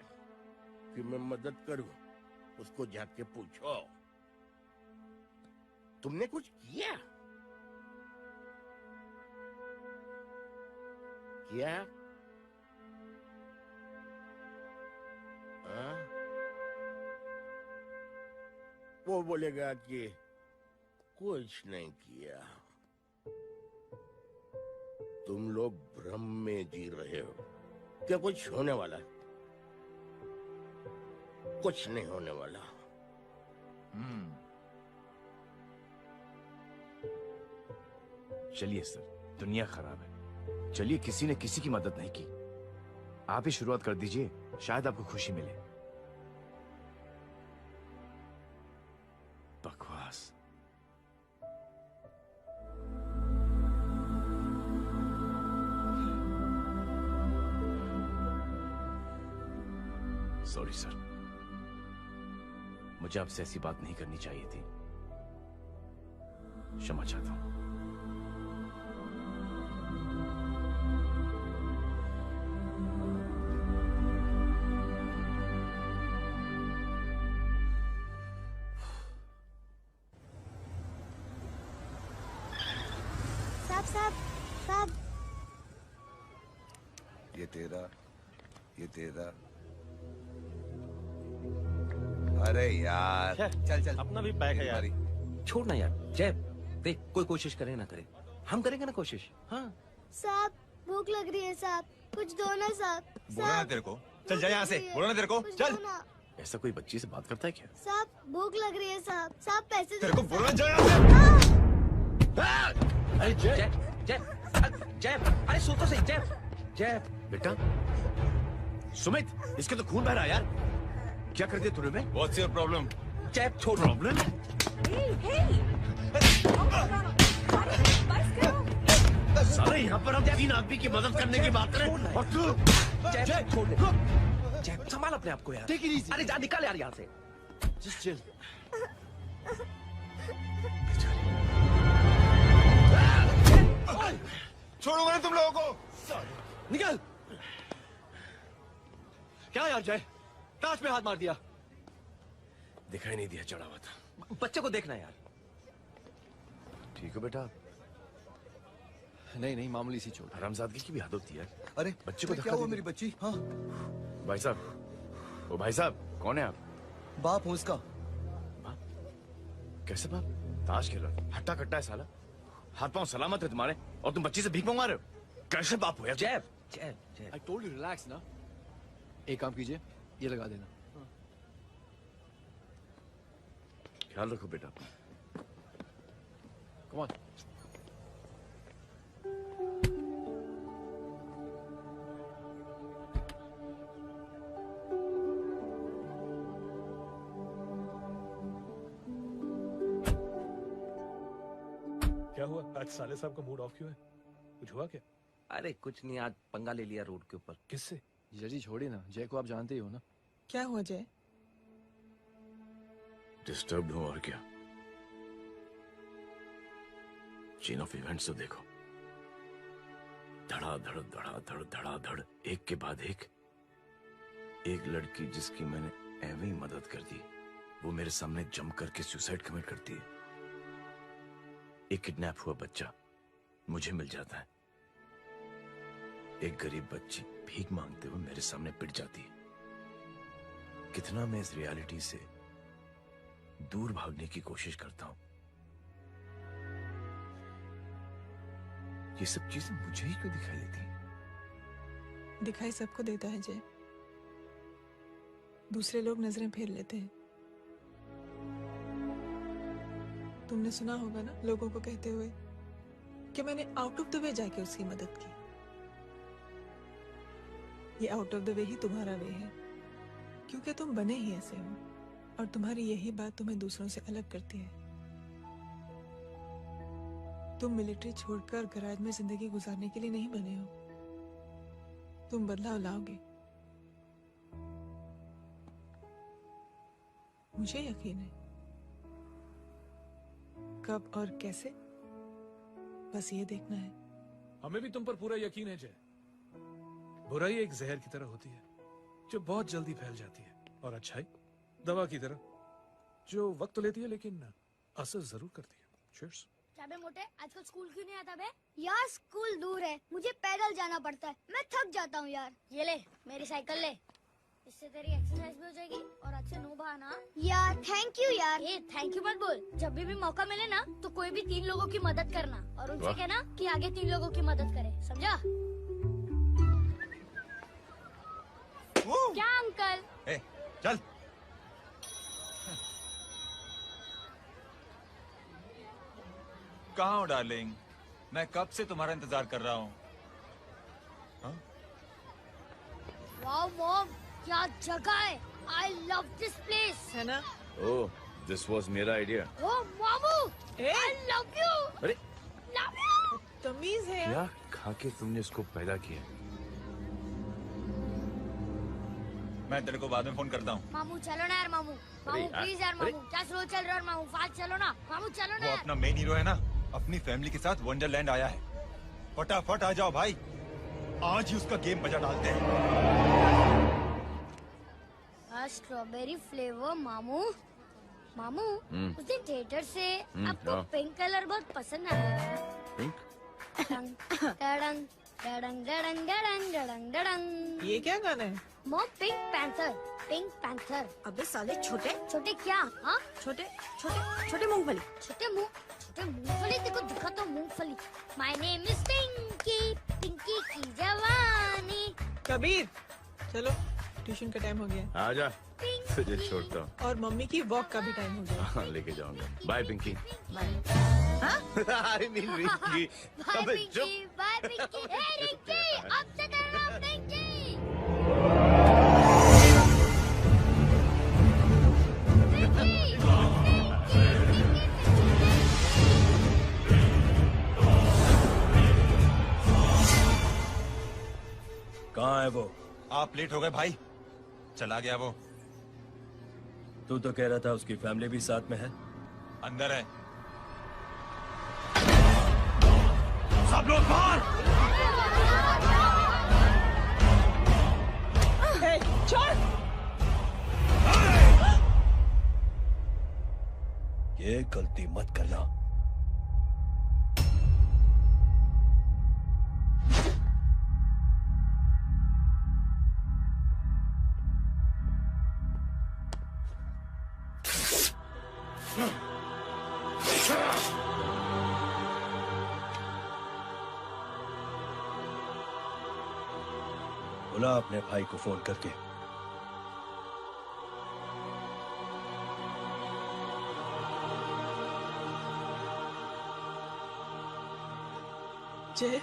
कि मैं मदद करूं, उसको जाके पूछो तुमने कुछ किया? किया? हाँ? वो बोलेगा कि कुछ नहीं किया। तुम लोग भ्रम में जी रहे हो। क्या कुछ होने वाला? कुछ नहीं होने वाला। चलिए सर, दुनिया खराब है। चलिए, किसी ने किसी की मदद नहीं की। आप ही शुरुआत कर दीजिए, शायद आपको खुशी मिले। बकवास। सॉरी सर, मुझे आपसे ऐसी बात नहीं करनी चाहिए थी। क्षमा चाहता हूं। साहब ये तेरा। अरे यार चल चल, अपना भी बैग है यार। छोड़ ना यार। जय देख, कोई कोशिश करे ना करे, हम करेंगे ना कोशिश। हाँ साहब, भूख लग रही है साहब, कुछ दो ना साहब। बोला ना तेरे को, चल जा यहाँ से। बोला ना तेरे को, चल। ऐसा कोई बच्ची से बात करता है क्या? साहब भूख लग रही है साहब। साहब पैसे तेरे को बोला जा यहाँ से। अरे जय जय जय, अरे सुन तो सही। जय जय बेटा, सुमित, इसके तो खून बह रहा है यार। क्या कर दिया तूने बे? What's your problem? जय छोड़। प्रॉब्लम? सारे यहाँ पर हम 3 आदमी की मदद करने की बात करें और तू जय छोड़ दे। जय संभाल अपने आप को यार। अरे जा, निकाल यार यहाँ से। Just chill. छोड़ो मैंने तुम लोगों को। निकल। क्या यार जय, ताश पे हाथ मार दिया। दिखाई नहीं दिया, चढ़ा हुआ था। बच्चे को देखना यार। ठीक है बेटा। नहीं मामूली सी चोट। हरामजादगी की भी हद होती है। अरे बच्चे को क्या हुआ मेरी बच्ची? हाँ भाई साहब, ओ भाई साहब, कौन है आप? बाप हूँ उसका। कैसे बाप? ताश खेल रहा, हट्टा कट्टा है साला। हाथ पांव सलामत है तुम्हारे और तुम बच्ची से भीख मंगवा रहे हो। कैसे बाप हो यार? जय जय जय। I told you relax ना। एक काम कीजिए, ये लगा देना। ख्याल रखो बेटा। Come on. क्या हुआ? आज साले साहब का मूड ऑफ क्यों है? कुछ हुआ क्या? अरे कुछ नहीं, आज पंगा ले लिया रोड के ऊपर। किससे? जजी छोड़िए ना, जय को आप जानते ही हो ना। क्या हुआ जय? डिस्टर्ब्ड हूं और क्या। चेन ऑफ इवेंट्स तो देखो, धड़ाधड़ धड़ाधड़ धड़ाधड़, एक के बाद एक लड़की जिसकी मैंने एवं ही मदद कर दी, वो मेरे सामने जम करके सुसाइड कमिट करती है। एक किडनैप हुआ बच्चा मुझे मिल जाता है। एक गरीब बच्ची भीख मांगते हुए मेरे सामने पिट जाती है। कितना मैं इस रियलिटी से दूर भागने की कोशिश करता हूं। ये सब चीजें मुझे ही क्यों दिखाई देती हैं? दिखाई सबको देता है जय, दूसरे लोग नजरें फेर लेते हैं। तुमने सुना होगा ना लोगों को कहते हुए कि मैंने आउट ऑफ द वे जाके उसकी मदद की। ये आउट ऑफ द वे ही तुम्हारा वे है, क्योंकि तुम बने ही ऐसे हो और तुम्हारी यही बात तुम्हें दूसरों से अलग करती है। तुम मिलिट्री छोड़कर गराज में जिंदगी गुजारने के लिए नहीं बने हो। तुम बदलाव लाओगे, मुझे यकीन है। कब और कैसे, बस ये देखना है। हमें भी तुम पर पूरा यकीन है जय। बुराई एक जहर की तरह होती है जो बहुत जल्दी फैल जाती है, और अच्छाई दवा की तरह जो वक्त लेती है लेकिन असर जरूर करती है। चीयर्स। क्या बे मोटे, आजकल स्कूल क्यों नहीं आता बे? यार स्कूल दूर है, मुझे पैदल जाना पड़ता है, मैं थक जाता हूँ यार। ये ले मेरी साइकिल ले, इससे तेरी एक्सरसाइज भी हो जाएगी और अच्छे नो बहाना। यार थैंक यू यार। ये थैंक यू मत बोल, जब भी मौका मिले ना तो कोई भी 3 लोगों की मदद करना और उनसे कहना कि आगे 3 लोगों की मदद करे, समझा? क्या अंकल? ए, चल। कहाँ हो डार्लिंग? मैं कब से तुम्हारा इंतजार कर रहा हूँ। वाओ मॉम, क्या जगह है। I love this place. है ना? ओह, दिस वाज मेरा आइडिया। Oh मामू, I love you. अरे Love you. तमीज है क्या खा के तुमने इसको पैदा किया? मैं तेरे को बाद में फोन करता हूँ। मामू चलो ना यार, मामू मामू प्लीज यार, मामू क्या स्लो चल रहे हो मामू, फास्ट चलो ना मामू, चलो ना वो यार। अपना मेन हीरो है ना, अपनी फैमिली के साथ वंडरलैंड आया है। फटाफट आ जाओ भाई, आज ही उसका गेम बजा डालते हैं। स्ट्रॉबेरी फ्लेवर मामू। मामू उस दिन थिएटर से आपको पिंक कलर बहुत पसंद आया। पिंक? डडंग डडंग डडंग डडंग डडंग डडंग। ये क्या गाना है? Mom pink panther, pink panther. अबे साले छोटे छोटे क्या? हाँ छोटे छोटे छोटे मूंगफली। छोटे मूंगफली, देखो दिखा तो मूंगफली। My name is Pinky, Pinky की जवानी। कबीर चलो, ट्यूशन का टाइम हो गया। आजा, तुझे छोड़ता हूँ। और मम्मी की वॉक का भी टाइम हो गया। हाँ, लेके जाऊंगा। Bye Pinky. Bye I mean Rinki. अबे चुप। पिंकी, बाय पिंकी। हे रिंकी, अब से करना पिंकी। कहाँ है वो? आप लेट हो गए भाई, चला गया वो। तू तो कह रहा था उसकी फैमिली भी साथ में है। अंदर है। सब लोग बाहर। छोड़। ये गलती मत करना। बुला अपने भाई को फोन करके। जय,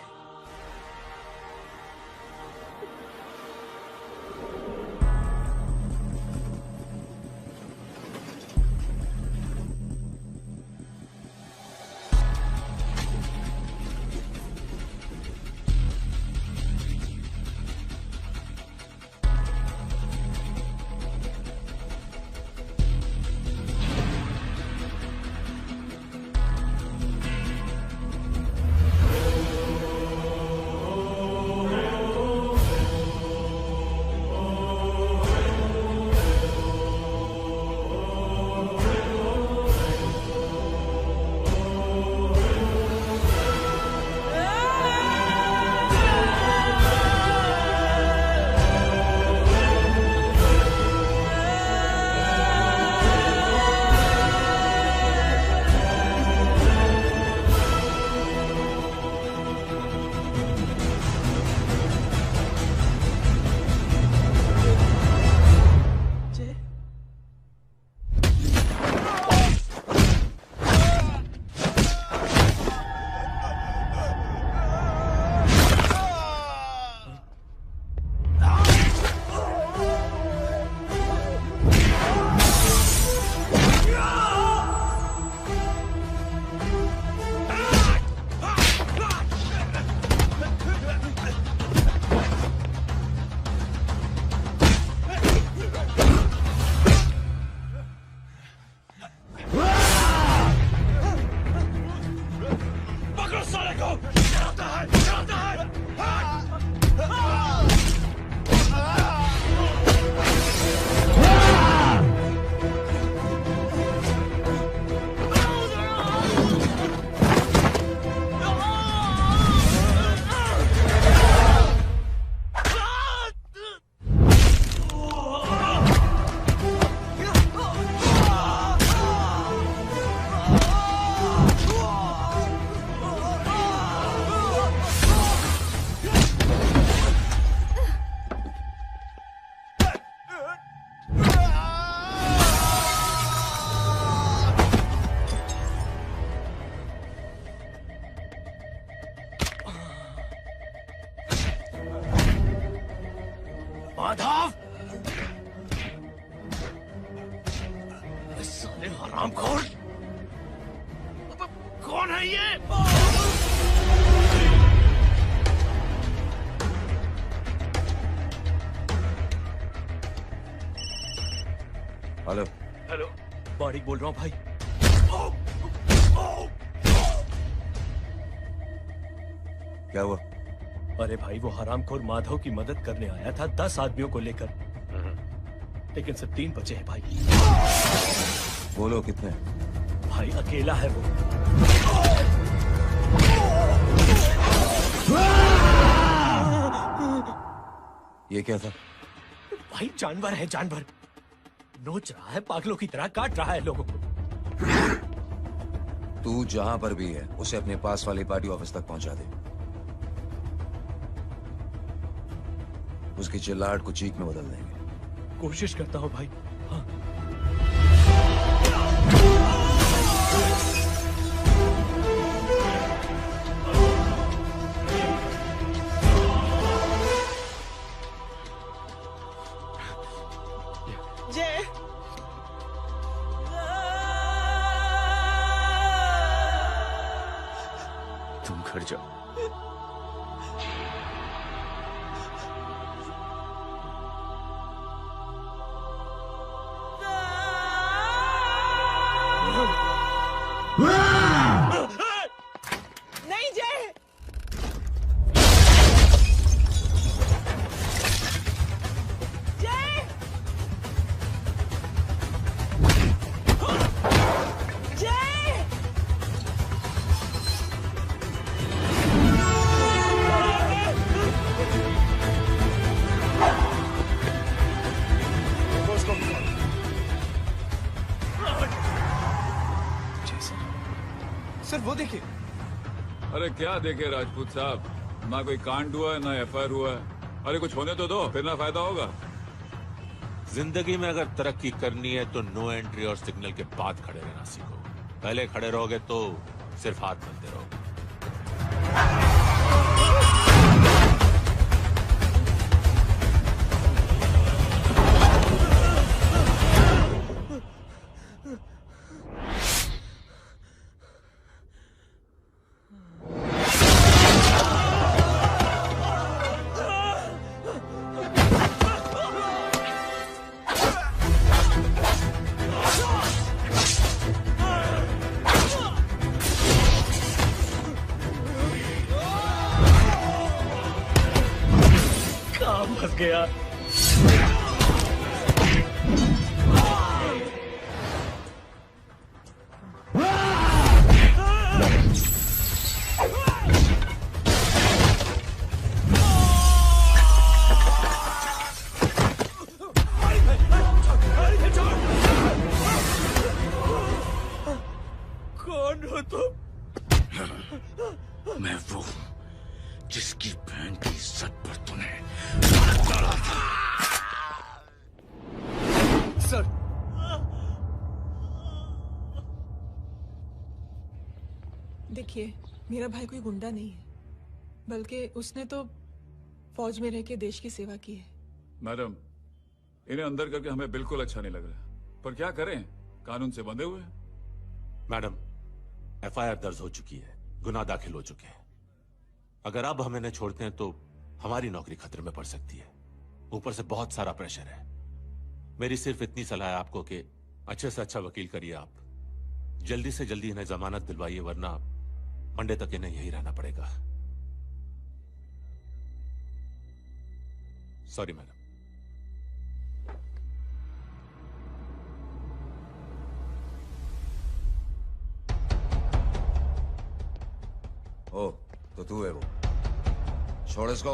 हरामखोर! कौन है ये? हेलो। हेलो, बारीक बोल रहा हूँ भाई। क्या हुआ? अरे भाई, वो हरामखोर माधव की मदद करने आया था 10 आदमियों को लेकर, लेकिन सिर्फ 3 बचे हैं भाई। बोलो कितने? भाई अकेला है वो। ये क्या था? भाई जानवर है, जानवर। नोच रहा है, पागलों की तरह काट रहा है लोगों को। तू जहां पर भी है उसे अपने पास वाली पार्टी ऑफिस तक पहुंचा दे। उसकी चिल्लाहट को चीख में बदल देंगे। कोशिश करता हूं भाई। हाँ। जय, तुम घर जाओ। नहीं जय। जय, जय, सर वो देखिए। अरे क्या देखे राजपूत साहब, ना कोई कांड हुआ है ना एफआईआर हुआ है। अरे कुछ होने तो दो, फिर ना फायदा होगा। जिंदगी में अगर तरक्की करनी है तो नो एंट्री और सिग्नल के बाद खड़े रहना सीखो। पहले खड़े रहोगे तो सिर्फ हाथ मलते रहोगे। काम फंस गया। कौन हो तुम? मैं वो हूं जिसकी बहन की इज्जत पर तूने सर, देखिए, मेरा भाई कोई गुंडा नहीं है, बल्कि उसने तो फौज में रह के देश की सेवा की है। मैडम, इन्हें अंदर करके हमें बिल्कुल अच्छा नहीं लग रहा, पर क्या करें, कानून से बंधे हुए हैं। मैडम, एफआईआर दर्ज हो चुकी है, गुनाह दाखिल हो चुके हैं। अगर अब हम इन्हें छोड़ते हैं तो हमारी नौकरी खतरे में पड़ सकती है। ऊपर से बहुत सारा प्रेशर है। मेरी सिर्फ इतनी सलाह है आपको कि अच्छे से अच्छा वकील करिए आप। जल्दी से जल्दी इन्हें जमानत दिलवाइए, वरना मंडे तक इन्हें यही रहना पड़ेगा। Sorry madam. ओ, तो तू है वो। छोड़ इसको।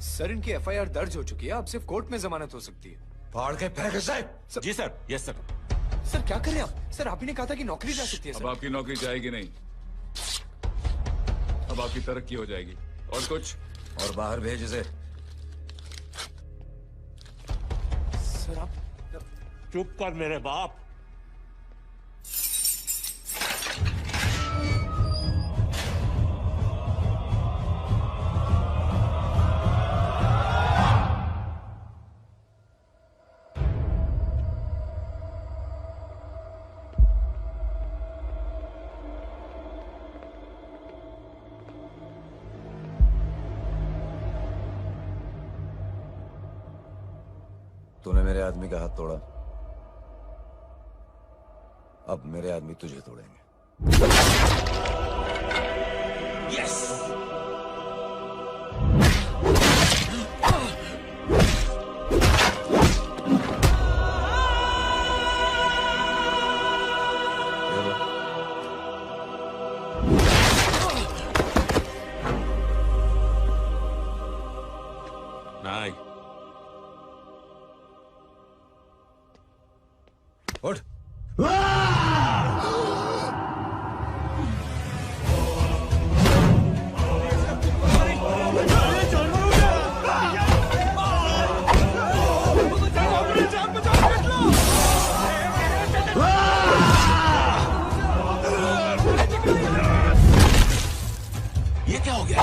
सर, इनकी एफआईआर दर्ज हो चुकी है, अब सिर्फ कोर्ट में जमानत हो सकती है। फाड़ के फेंक इसे। जी सर। Yes sir. सर क्या कर रहे हैं आप? सर, आप ही ने कहा था कि नौकरी जा सकती है। अब आपकी नौकरी जाएगी नहीं, अब आपकी तरक्की हो जाएगी। और कुछ? और बाहर भेज इसे। सर आप चुप कर मेरे बाप। तूने मेरे आदमी का हाथ तोड़ा, अब मेरे आदमी तुझे तोड़ेंगे। यस। नहीं, उठ। ये क्या हो गया?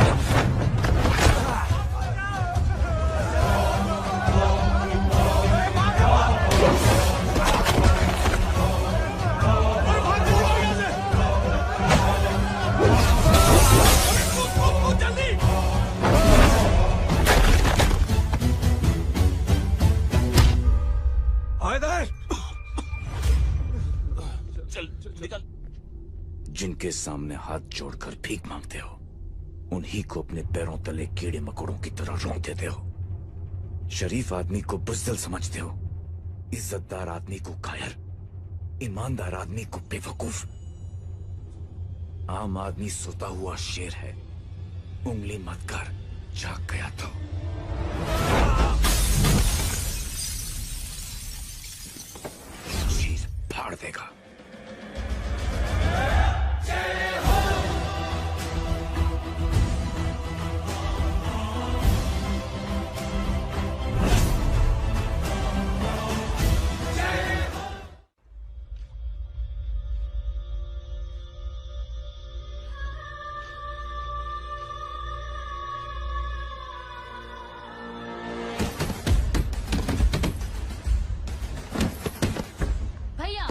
जिनके सामने हाथ जोड़कर भीख मांगते हो, उन्हीं को अपने पैरों तले कीड़े मकोड़ों की तरह रोक देते हो। शरीफ आदमी को बुज़दिल समझते हो, इज्जतदार आदमी को कायर, ईमानदार आदमी को बेवकूफ। आम आदमी सोता हुआ शेर है, उंगली मत कर, जाग गया तो। चीर फाड़ देगा। भैया,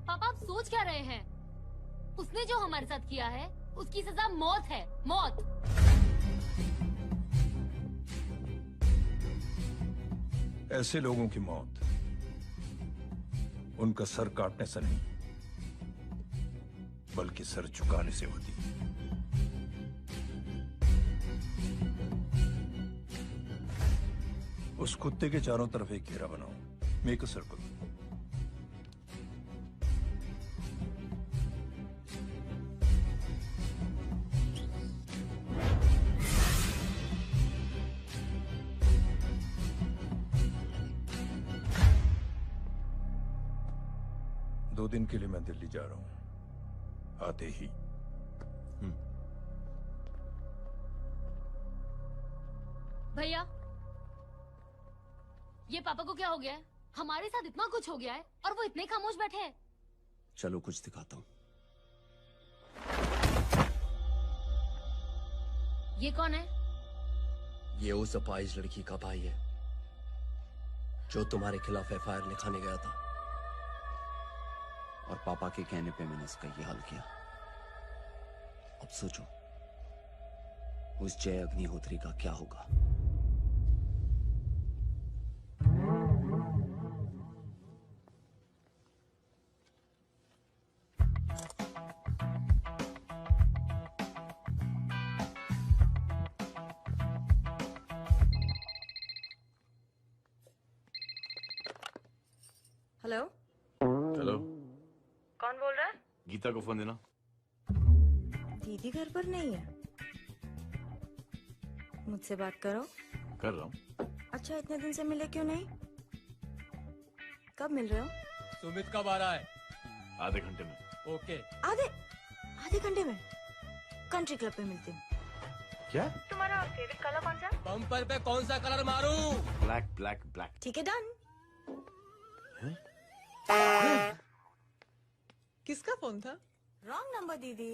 पापा आप सोच क्या रहे हैं? उसने जो हमारे साथ किया है, उसकी सजा मौत है, मौत। ऐसे लोगों की मौत उनका सर काटने से नहीं, बल्कि सर झुकाने से होती है। उस कुत्ते के चारों तरफ एक घेरा बनाओ, मेक अ सर्कल। दो दिन के लिए मैं दिल्ली जा रहा हूं, आते ही। भैया, ये पापा को क्या हो गया है? हमारे साथ इतना कुछ हो गया है और वो इतने खामोश बैठे हैं। चलो कुछ दिखाता हूँ। ये कौन है? ये उस अपाहिज लड़की का भाई है जो तुम्हारे खिलाफ एफआईआर लिखाने गया था, और पापा के कहने पे मैंने इसका ये हाल किया। अब सोचो उस जय अग्निहोत्री का क्या होगा। हेलो, हेलो, कौन बोल रहा है? गीता को फोन देना। दीदी घर पर नहीं है। मुझसे बात करो। कर रहा हूँ। अच्छा, इतने दिन से मिले क्यों नहीं? कब मिल रहे हो? सुमित कब आ रहा है? आधे घंटे में। ओके। आधे घंटे में कंट्री क्लब पे मिलती हूँ। क्या? तुम्हारा फेवरेट कलर कौन सा? बम्पर पे कौन सा कलर मारूं? Black black black. ठीक है, डन। किसका फोन था? रॉन्ग नंबर दीदी।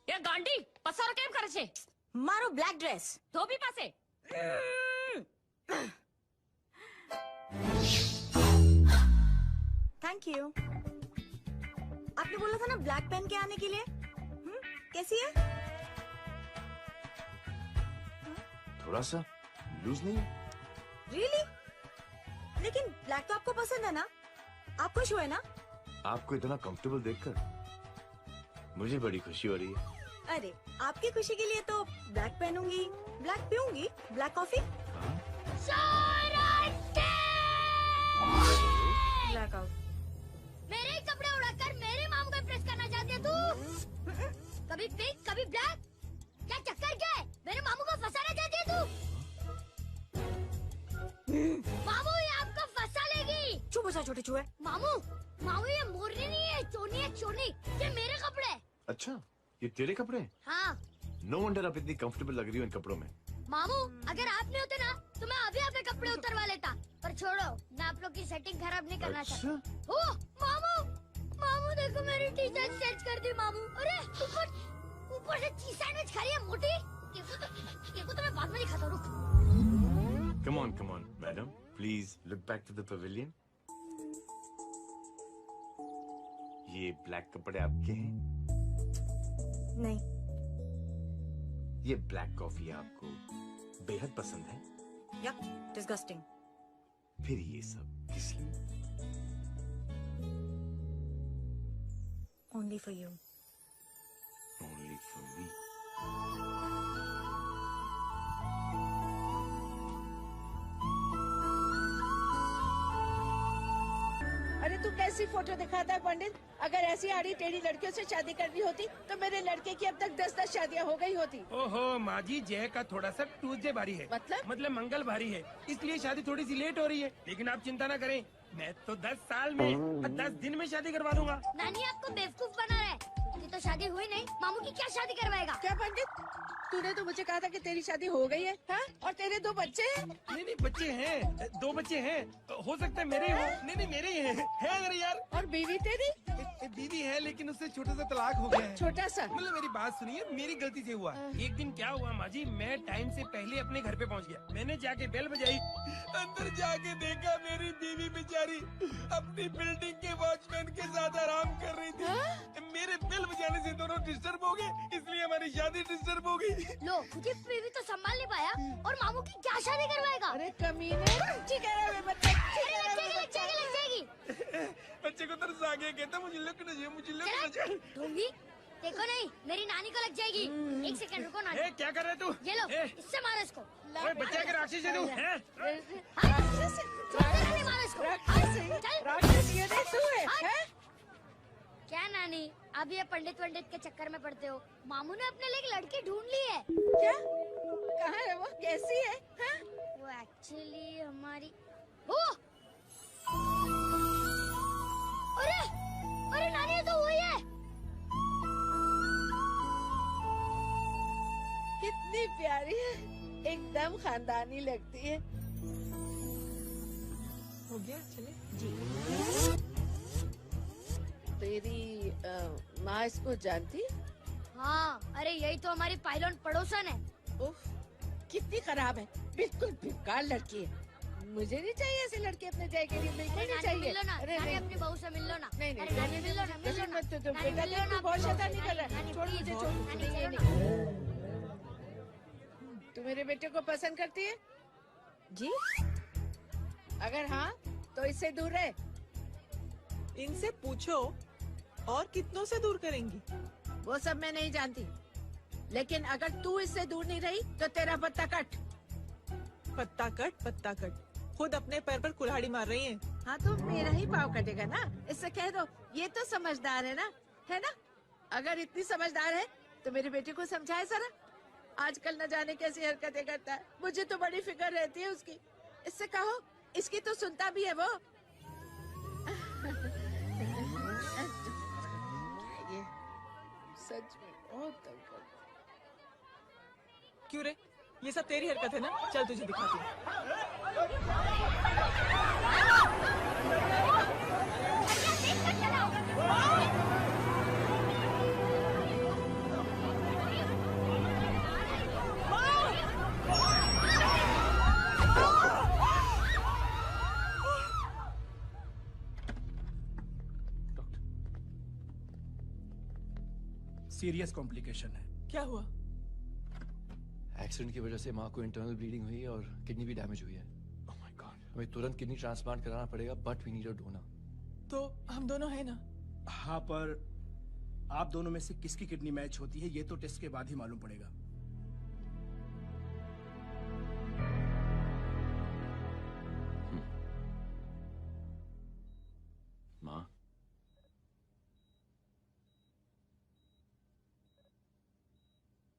એ ગાંડી પસારો કેમ કરે છે? મારો બ્લેક ડ્રેસ ધોબી પાસે. Thank you. आपने बोला था ना ब्लैक पेन के आने के लिए। कैसी है? थोड़ा सा लूज नहीं है? रियली? लेकिन ब्लैक तो आपको पसंद है ना? आप खुश हुए ना? आपको इतना कंफर्टेबल देखकर मुझे बड़ी खुशी हो रही है। अरे आपकी खुशी के लिए तो ब्लैक पहनूंगी, ब्लैक पीऊंगी, ब्लैक कॉफी। Black out. मेरे ही कपड़े उड़ाकर मेरे मामू को प्रेस करना चाहती है तू? कभी पिंक कभी ब्लैक, क्या चक्कर क्या है? मेरे मामू को फंसाना चाहती है तू? मामू ये आपको फंसा लेगी। चुप हो जा छोटे चूहे। मामू मामू ये मोरनी नहीं है, चोनी है चोनी। ये मेरे कपड़े हैं। अच्छा ये तेरे कपड़े हैं? हाँ नो वंडर आप इतनी कंफर्टेबल लग रही हो इन कपड़ों में। मामू अगर आप नहीं होते ना तो मैं अभी अपने कपड़े उतरवा लेता। पर छोड़ो, मैं आप लोग की सेटिंग खराब नहीं करना चाहता। ओह मामू, मामू देखो मेरी टी शर्ट चेंज कर दी मामू। अरे ऊपर से चीज सैंडविच खा रही है मोटी। ये को तो मैं बाद में दिखाता हूँ। Come on madam, please look back to the pavilion. ये ब्लैक कपड़े आपके हैं? नहीं। ये ब्लैक कॉफी आपको बेहद पसंद है? या डिस्गस्टिंग। फिर ये सब किस लिए? Only for you. Only for me. अरे तू कैसी फोटो दिखाता है पंडित? अगर ऐसी आड़ी टेढ़ी लड़कियों से शादी करनी होती तो मेरे लड़के की अब तक 10-10 शादियां हो गई होती। ओहो माँ जी, जय का थोड़ा सा ट्यूसडे भारी है। मतलब मंगल भारी है, इसलिए शादी थोड़ी सी लेट हो रही है। लेकिन आप चिंता ना करें, मैं तो 10 साल में 10 दिन में शादी करवा दूंगा। नानी आपको बेवकूफ बना रहा है। उसकी तो शादी हुई नहीं, मामू की क्या शादी करवाएगा? क्या पंडित, तूने तो मुझे कहा था कि तेरी शादी हो गई है, हाँ? और तेरे 2 बच्चे हैं? नहीं बच्चे हैं, 2 बच्चे हैं। हो सकता है मेरे हो। नहीं मेरे ही हैं। है अगर यार। और बीवी तेरी? बीवी है लेकिन उससे छोटा सा तलाक हो गया है। छोटा सा? मतलब मेरी बात सुनिए, मेरी गलती से हुआ। एक दिन क्या हुआ माँ जी, मैं टाइम से पहले अपने घर पे पहुँच गया। मैंने जाके बेल बजाई, अंदर जाके देखा मेरी बीवी बेचारी अपनी बिल्डिंग के वॉचमैन के साथ आराम कर रही थी। मेरे बेल बजाने से दोनों डिस्टर्ब हो गए, इसलिए हमारी शादी डिस्टर्ब हो गई। लो तुझे बीवी तो संभाल नहीं पाया और मामू की क्या शादी करवाएगा? अरे कमीने, ठीक है बच्चे लग जाएगी। बच्चे को तरस आ गया, कहता मुझे लगना चाहिए, मुझे लगना चाहिए। ढूंढी देखो नहीं, मेरी नानी को लग जाएगी। 1 सेकंड रुको नानी। क्या कर रहे तू? ये लो, इससे मारो इसको। ओए बच्चे के राक्षस है तू, हैं? मारो इसको। क्या नानी, अब ये पंडित के चक्कर में पड़ते हो? मामू ने अपने लिए एक लड़की ढूंढ ली है। क्या? कहाँ है वो? कैसी है? हाँ? वो एक्चुअली हमारी अरे नानी ये तो वही है। कितनी प्यारी है, एकदम खानदानी लगती है। हो गया, चले जी। तेरी माँ इसको जानती? हाँ, अरे यही तो हमारी पायलट पड़ोसन है। उफ, कितनी खराब है, बिल्कुल बेकार लड़की है। मुझे नहीं चाहिए ऐसे लड़के अपने जय के लिए, बिल्कुल नहीं चाहिए। मिल लो ना, अरे नानी अपनी बहू से मिल लो ना। नहीं अरे नानी मिल लो ना, मिल लो ना। मत तो बेटा, तू बहुत शैतानी कर रहा है। छोड़ मुझे, छोड़। नहीं। तू मेरे बेटे को पसंद करती है? जी। अगर हाँ तो इससे दूर रहे। इनसे पूछो और कितनों से दूर करेंगी? वो सब मैं नहीं जानती, लेकिन अगर तू इससे दूर नहीं रही तो तेरा पत्ता कट। पत्ता कट, खुद अपने पैर पर कुल्हाड़ी मार रही हैं। हाँ तो मेरा ही पाँव कटेगा ना, इससे कह दो। ये तो समझदार है ना, है ना? अगर इतनी समझदार है तो मेरे बेटे को समझाए जरा। आजकल न जाने कैसी हरकतें करता है। मुझे तो बड़ी फिक्र रहती है उसकी। इससे कहो, इसकी तो सुनता भी है वो। ये सच में बहुत तंग करता है। क्यों रे, ये सब तेरी हरकत है ना? चल तुझे दिखाती हूँ। सीरियस कॉम्प्लिकेशन है। क्या हुआ? एक्सीडेंट की वजह से माँ को इंटरनल ब्लीडिंग हुई है और किडनी भी डैमेज हुई है। Oh my God. हमें तुरंत किडनी ट्रांसप्लांट कराना पड़ेगा, but we need a donor. तो हम दोनों हैं ना? हाँ, पर आप दोनों में से किसकी किडनी मैच होती है ये तो टेस्ट के बाद ही मालूम पड़ेगा। माँ,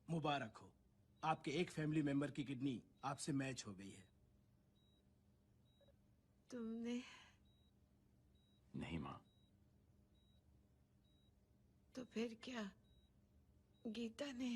मुबारक हो, आपके एक फैमिली मेंबर की किडनी आपसे मैच हो गई है। तुमने? नहीं माँ। तो फिर क्या? गीता ने?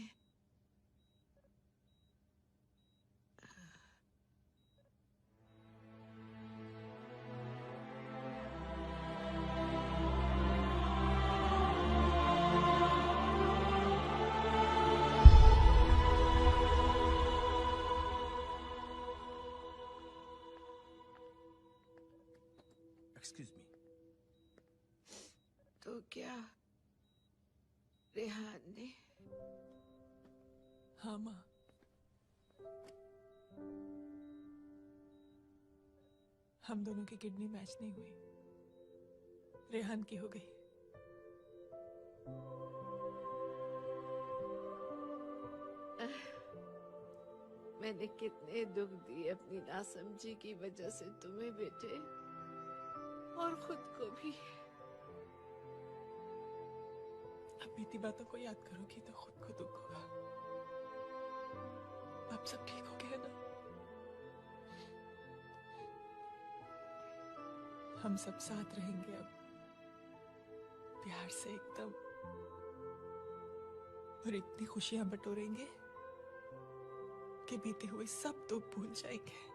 Excuse me. तो क्या रेहान ने? हाँ माँ। हम दोनों की किडनी मैच नहीं हुई, रेहान की हो गई। मैंने कितने दुख दिए अपनी नासमझी की वजह से तुम्हें बेटे, और खुद को भी। अब बीती बातों को याद करोगी तो खुद को दुख होगा। अब सब ठीक हो गया ना? हम सब साथ रहेंगे अब, प्यार से एकदम, और इतनी खुशियां बटोरेंगे कि बीते हुए सब दुख भूल जाएंगे।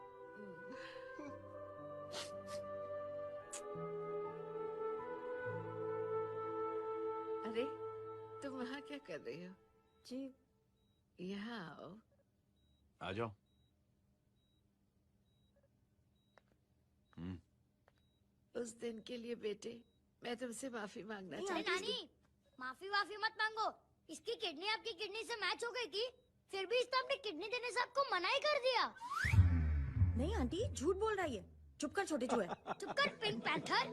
अरे, तुम वहाँ क्या कर रही हो? जी, यहाँ आओ। आ जाओ। उस दिन के लिए बेटे, मैं तुमसे माफी मांगना अरे चाहती नानी, हूँ। माफी वाफी मत मांगो। इसकी किडनी आपकी किडनी से मैच हो गई थी, फिर भी इसने अपनी किडनी देने से आपको मना ही कर दिया। नहीं आंटी, झूठ बोल रही है। चुप कर छोटे चूहे। चुप कर पिंक पैंथर।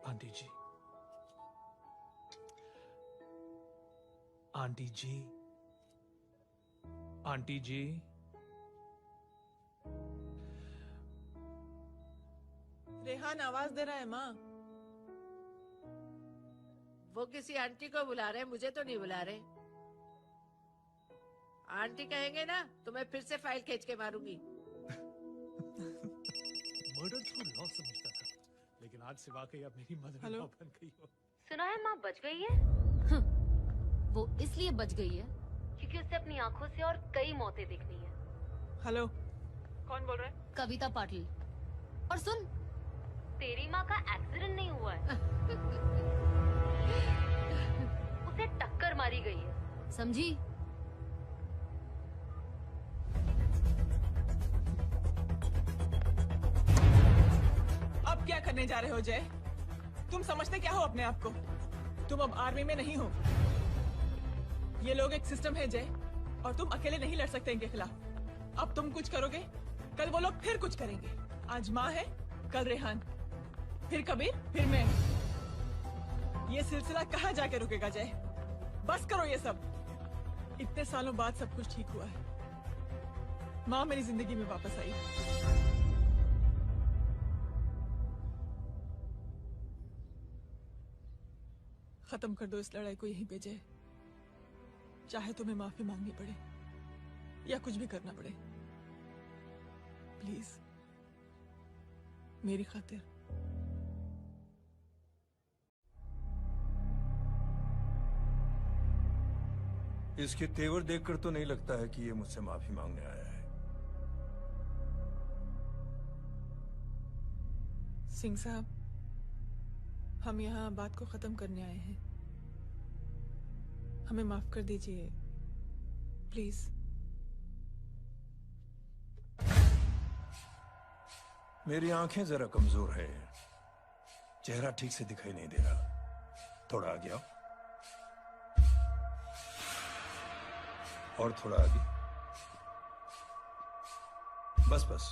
आंटी जी, आंटी जी, आंटी जी, रेहान आवाज दे रहा है माँ। वो किसी आंटी को बुला रहे हैं, मुझे तो नहीं बुला रहे। आंटी कहेंगे ना तो मैं फिर से फाइल खींच के मारूंगी। मर्डर तो लॉ समझता था, लेकिन आज से वाकई अब मेरी मदर इन लॉ बन गई हो। सुना है माँ बच गई है। वो इसलिए बच गई है क्योंकि उसे अपनी आंखों से और कई मौतें देखनी है। हेलो, कौन बोल रहा है? कविता पाटिल। और सुन, तेरी माँ का एक्सीडेंट नहीं हुआ है, उसे टक्कर मारी गई है, समझी? अब क्या करने जा रहे हो जय? तुम समझते क्या हो अपने आप को? तुम अब आर्मी में नहीं हो। ये लोग एक सिस्टम है जय, और तुम अकेले नहीं लड़ सकते इनके खिलाफ। अब तुम कुछ करोगे, कल वो लोग फिर कुछ करेंगे। आज माँ है, कल रेहान, फिर कबीर, फिर मैं। ये सिलसिला कहाँ जाके रुकेगा जय? बस करो ये सब। इतने सालों बाद सब कुछ ठीक हुआ है। माँ मेरी जिंदगी में वापस आई। खत्म कर दो इस लड़ाई को यहीं पे जय। चाहे तुम्हें माफी मांगनी पड़े या कुछ भी करना पड़े, प्लीज मेरी खातिर। इसके तेवर देखकर तो नहीं लगता है कि ये मुझसे माफी मांगने आया है। सिंह साहब, हम यहाँ बात को खत्म करने आए हैं। हमें माफ कर दीजिए प्लीज। मेरी आंखें जरा कमजोर है, चेहरा ठीक से दिखाई नहीं दे रहा। थोड़ा आगे आओ, और थोड़ा आगे, बस बस।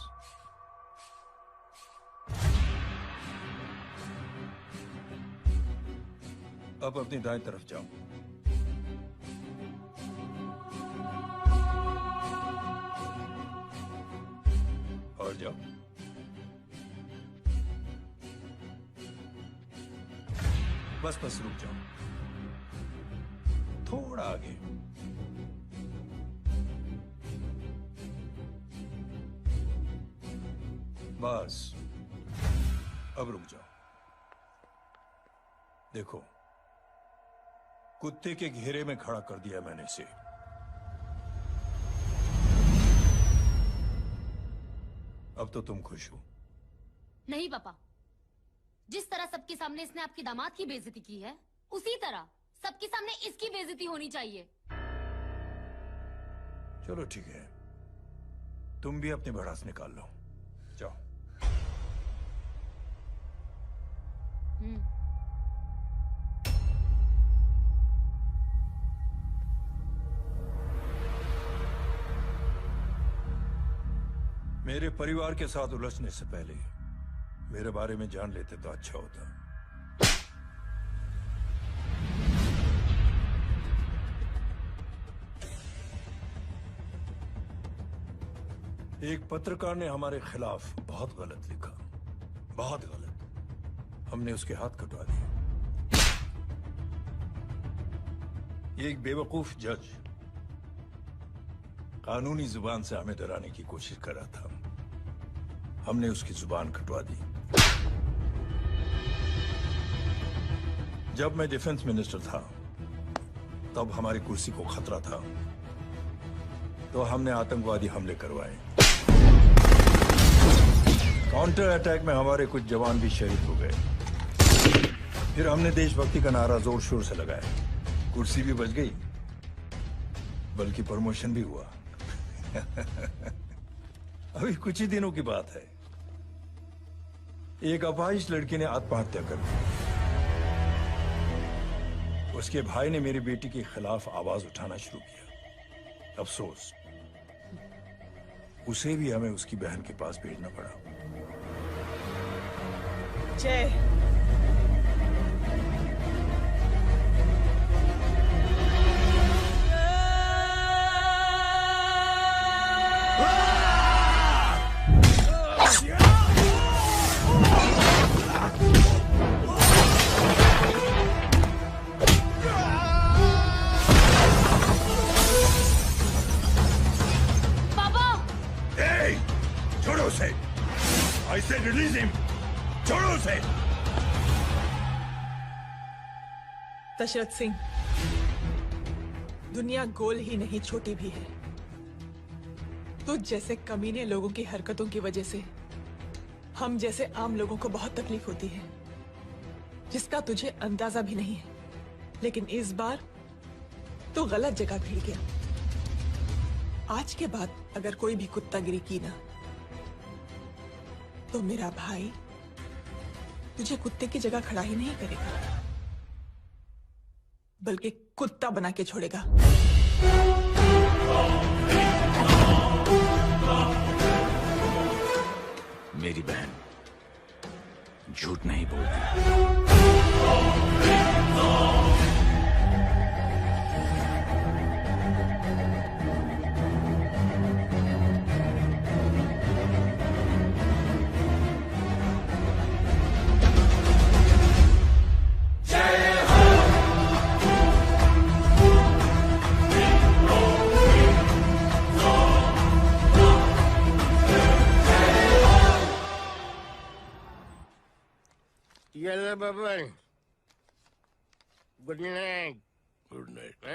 अब अपनी दाएं तरफ जाओ। और जाओ। बस बस रुक जाओ, थोड़ा आगे। बस अब रुक जाओ। देखो, कुत्ते के घेरे में खड़ा कर दिया मैंने इसे। अब तो तुम खुश हो? नहीं पापा, जिस तरह सबके सामने इसने आपकी दामाद की बेइज्जती की है, उसी तरह सबके सामने इसकी बेइज्जती होनी चाहिए। चलो ठीक है, तुम भी अपनी भड़ास निकाल लो, जाओ। मेरे परिवार के साथ उलझने से पहले मेरे बारे में जान लेते तो अच्छा होता। एक पत्रकार ने हमारे खिलाफ बहुत गलत लिखा, बहुत गलत। हमने उसके हाथ कटवा दिए। एक बेवकूफ जज कानूनी जुबान से हमें डराने की कोशिश कर रहा था। हमने उसकी जुबान कटवा दी। जब मैं डिफेंस मिनिस्टर था, तब हमारी कुर्सी को खतरा था, तो हमने आतंकवादी हमले करवाए। काउंटर अटैक में हमारे कुछ जवान भी शहीद हो गए। फिर हमने देशभक्ति का नारा जोर शोर से लगाया। कुर्सी भी बच गई, बल्कि प्रमोशन भी हुआ। अभी कुछ ही दिनों की बात है, एक अपाहिज लड़की ने आत्महत्या कर ली। उसके भाई ने मेरी बेटी के खिलाफ आवाज उठाना शुरू किया। अफसोस, उसे भी हमें उसकी बहन के पास भेजना पड़ा। जय, छोड़ो उसे। I said release him. छोड़ो उसे। दशरथ सिंह, दुनिया गोल ही नहीं छोटी भी है। तुझ जैसे कमीने लोगों की हरकतों की वजह से हम जैसे आम लोगों को बहुत तकलीफ होती है, जिसका तुझे अंदाजा भी नहीं है। लेकिन इस बार तू गलत जगह भिड़ गया। आज के बाद अगर कोई भी कुत्तागिरी की ना, तो मेरा भाई तुझे कुत्ते की जगह खड़ा ही नहीं करेगा, बल्कि कुत्ता बना के छोड़ेगा। मेरी बहन झूठ नहीं बोलती। जय हो। चलो Baban, good night. Good night.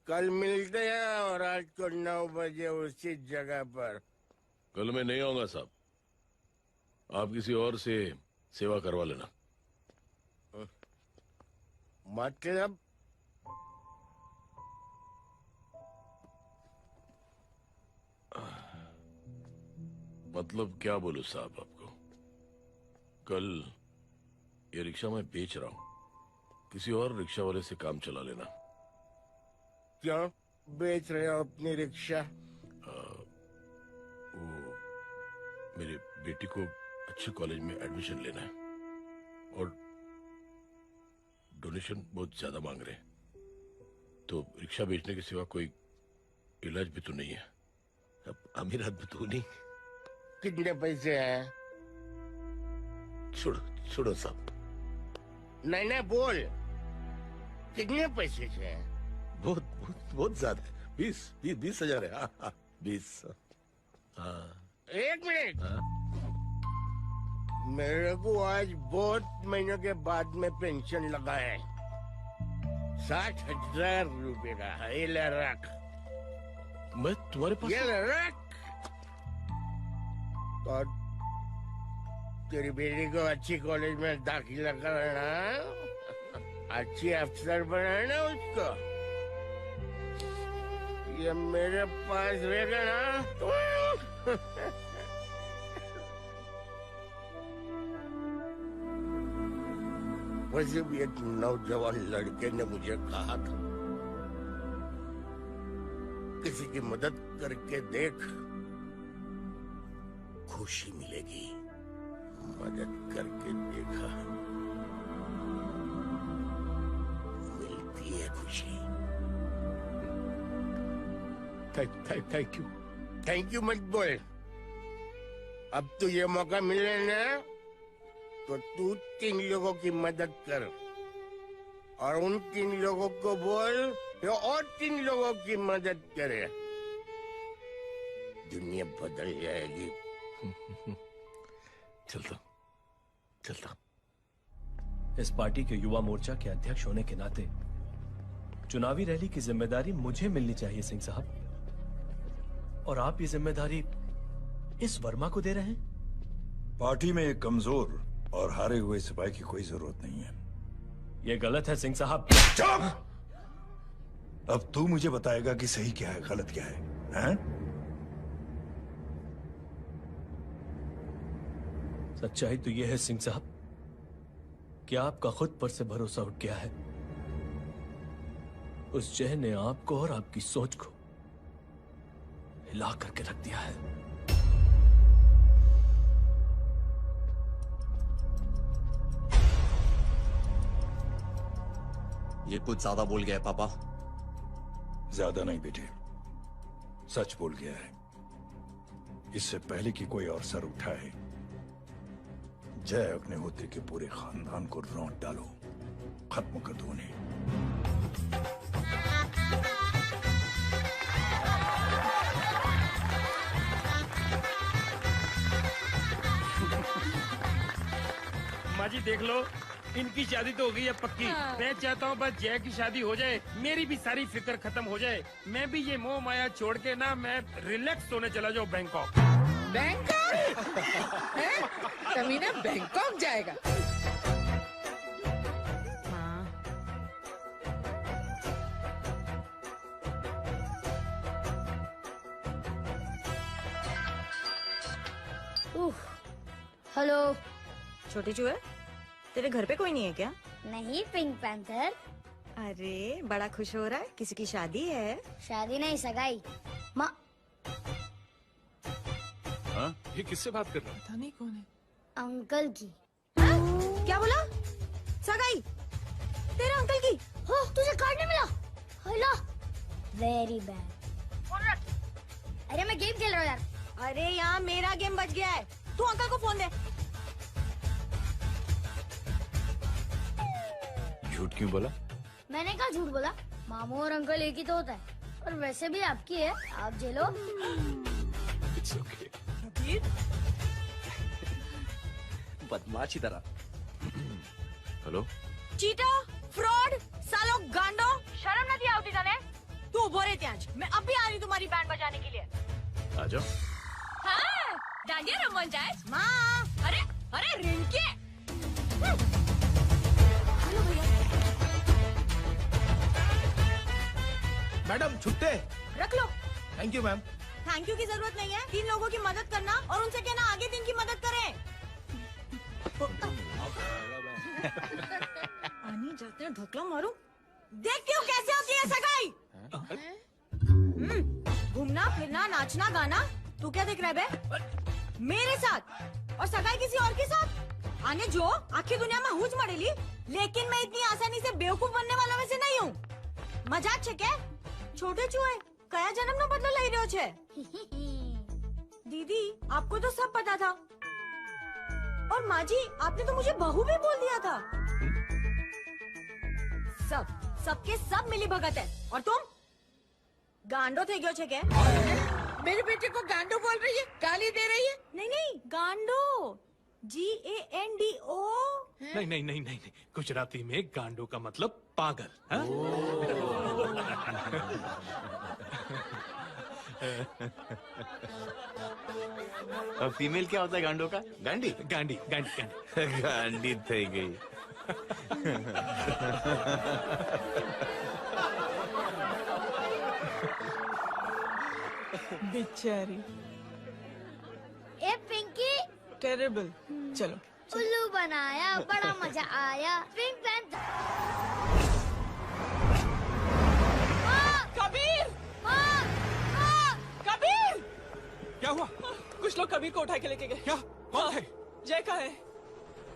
कल मिलते हैं और रात को 9 बजे उसी जगह पर। कल मैं नहीं आऊंगा साहब, आप किसी और से सेवा करवा लेना। मतलब? मतलब क्या बोलूं साहब आपको। कल ये रिक्शा मैं बेच रहा हूं, किसी और रिक्शा वाले से काम चला लेना। क्यों बेच रहे हो अपनी रिक्शा? वो मेरी बेटी को अच्छे कॉलेज में एडमिशन लेना है और डोनेशन बहुत ज्यादा मांग रहे हैं, तो रिक्शा बेचने के सिवा कोई इलाज भी तो नहीं है। अब अमीर आदमी तो नहीं। कितने पैसे हैं? छोड़ो छोड़ो साहब। नहीं नहीं बोल, कितने पैसे हैं? बहुत बहुत बहुत ज्यादा है। 20,000 है। हाँ 20। हाँ 1 मिनट। मेरे को आज बहुत महीनों के बाद में पेंशन लगा है, 60,000 रुपए का। ये ले रख। मैं तुम्हारे पास? ये ले रख। और तेरी बेटी को अच्छी कॉलेज में दाखिला कराना, अच्छी अफसर बनाना उसको। ये मेरे पास रहेगा ना तो वैसे भी एक नौजवान लड़के ने मुझे कहा था, किसी की मदद करके देख, खुशी मिलेगी। मदद करके देखा, मिलती है खुशी। Thank you. थैंक यू मत बोल। अब तो ये मौका मिले ना, तो तू 3 लोगों की मदद कर और उन 3 लोगों को बोल कि और 3 लोगों की मदद करे। दुनिया बदल जाएगी। चलता। इस पार्टी के युवा मोर्चा के अध्यक्ष होने के नाते चुनावी रैली की जिम्मेदारी मुझे मिलनी चाहिए सिंह साहब, और आप ये जिम्मेदारी इस वर्मा को दे रहे हैं। पार्टी में एक कमजोर और हारे हुए सिपाही की कोई जरूरत नहीं है। ये गलत है सिंह साहब। चुप! अब तू मुझे बताएगा कि सही क्या है, गलत क्या है, हैं? सच्चाई तो यह है सिंह साहब कि आपका खुद पर से भरोसा उठ गया है। उस जहर ने आपको और आपकी सोच को हिला करके रख दिया है। ये कुछ ज्यादा बोल गया है पापा। ज्यादा नहीं बेटे, सच बोल गया है। इससे पहले कि कोई और सर उठाए, जय अग्निहोत्री के पूरे खानदान को रौंद डालो, खत्म कर दो उन्हें। माँ जी देख लो, इनकी शादी तो हो गई है पक्की। मैं चाहता हूँ बस जय की शादी हो जाए, मेरी भी सारी फिक्र खत्म हो जाए। मैं भी ये मोह माया छोड़ के ना, मैं रिलैक्स होने चला जाऊँ बैंकॉक। बैंकॉक? कमीना बैंकॉक जाएगा? हेलो। छोटी चूहे, तेरे घर पे कोई नहीं है क्या? नहीं, पिंक पैंथर। अरे बड़ा खुश हो रहा है, किसी की शादी है? शादी नहीं, सगाई। माँ, हाँ? ये किससे बात कर रहा है? पता नहीं कौन है। अंकल की। क्या बोला? सगाई? तेरा अंकल की? हो, तुझे कार्ड नहीं मिला? Hello, very bad. अरे मैं गेम खेल रहा हूँ यार। अरे यहाँ मेरा गेम बच गया है, तू अंकल को फोन दे। झूठ क्यों बोला? मैंने कहा झूठ बोला? मामू और अंकल एक ही तो होता है, और वैसे भी आपकी है, आप झेलो। It's okay. बदमाश की तरह। हेलो चीटा, फ्रॉड, सालो गांडो, शर्म नहीं आती तने? तू उभो रे ત્યાં જ। मैं अभी आ रही तुम्हारी बैंड बजाने के लिए। आ जाओ। हाँ, डांडिया रमन जाए। माँ, अरे अरे रिंकी। हेलो भैया। मैडम छुट्टे। रख लो। Thank you ma'am. Thank you की जरूरत नहीं है। 3 लोगों की मदद करना और उनसे कहना आगे दिन की मदद करें। आनी जाते हैं ढोकला मारूं। देखती हूँ कैसे होती है सगाई। घूमना फिरना नाचना गाना, तू क्या देख रहा है बे? मेरे साथ और सगाई किसी और के साथ। आने जो आखिर दुनिया में हुज मड़ेली, लेकिन मैं इतनी आसानी से बेवकूफ बनने वालों में से नहीं हूँ। मजाक छे क्या? छोटे चूहे कया जन्म नो बदलो लई रह्यो छे। दीदी आपको तो सब पता था, और माँ जी आपने तो मुझे बहू भी बोल दिया था। सबके सब मिली भगत है, और तुम गांडो थे गयो छे क्या? मेरे बेटे को गांडो बोल रही है, गाली दे रही है। नहीं नहीं, गांडो, GANDO। नहीं नहीं नहीं नहीं, गुजराती में गांडो का मतलब पागल। और फीमेल क्या होता है गांडो का? गांडी गांडी गांडी गांडी गांडी थी गई। बेचारी। ए पिंकी, टेरेबल। चलो उल्लू बनाया, बड़ा मजा आया। Pink Panther. कबीर! कबीर! क्या हुआ? कुछ लोग कबीर को उठा के लेके गए। क्या? कौन है? जय कहाँ है?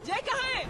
जय कहाँ है?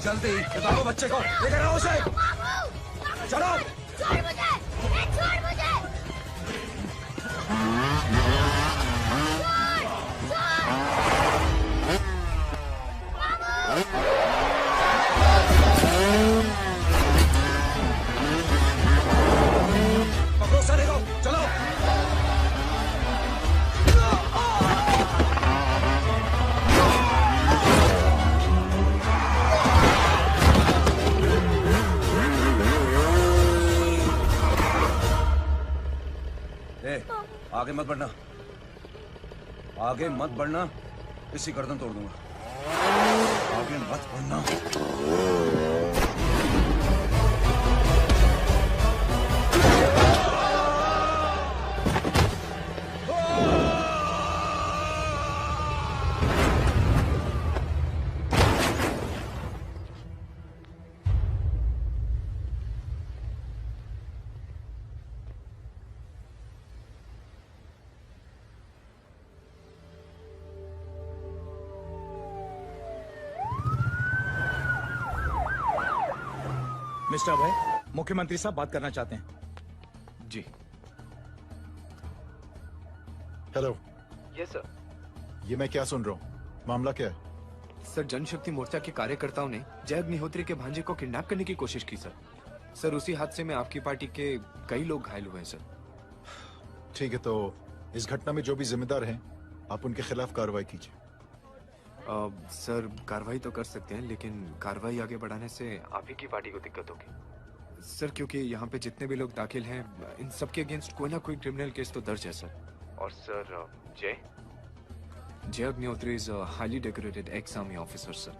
जल्दी बताओ बच्चे को, लेकर आओ उसे। चलो। छोड़ मुझे, छोड़ मुझे। पकड़ो सारे को, चलो। आगे मत बढ़ना, आगे मत बढ़ना। इसी गर्दन तोड़ दूंगा। आगे मत बढ़ना। मिस्टर अभय, मुख्यमंत्री साहब बात करना चाहते हैं। जी। हेलो। Yes sir. ये मैं क्या सुन रहा हूँ? मामला क्या है? सर, जनशक्ति मोर्चा के कार्यकर्ताओं ने जय अग्निहोत्री के भांजे को किडनैप करने की कोशिश की सर। सर, उसी हादसे में आपकी पार्टी के कई लोग घायल हुए हैं सर। ठीक है, तो इस घटना में जो भी जिम्मेदार हैं, आप उनके खिलाफ कार्रवाई कीजिए। सर, कार्रवाई तो कर सकते हैं, लेकिन कार्रवाई आगे बढ़ाने से आप ही की पार्टी को दिक्कत होगी सर, क्योंकि यहाँ पे जितने भी लोग दाखिल हैं, इन सबके अगेंस्ट कोई ना कोई क्रिमिनल केस तो दर्ज है सर। और सर, जय Agnihotri is highly decorated ex army officer sir.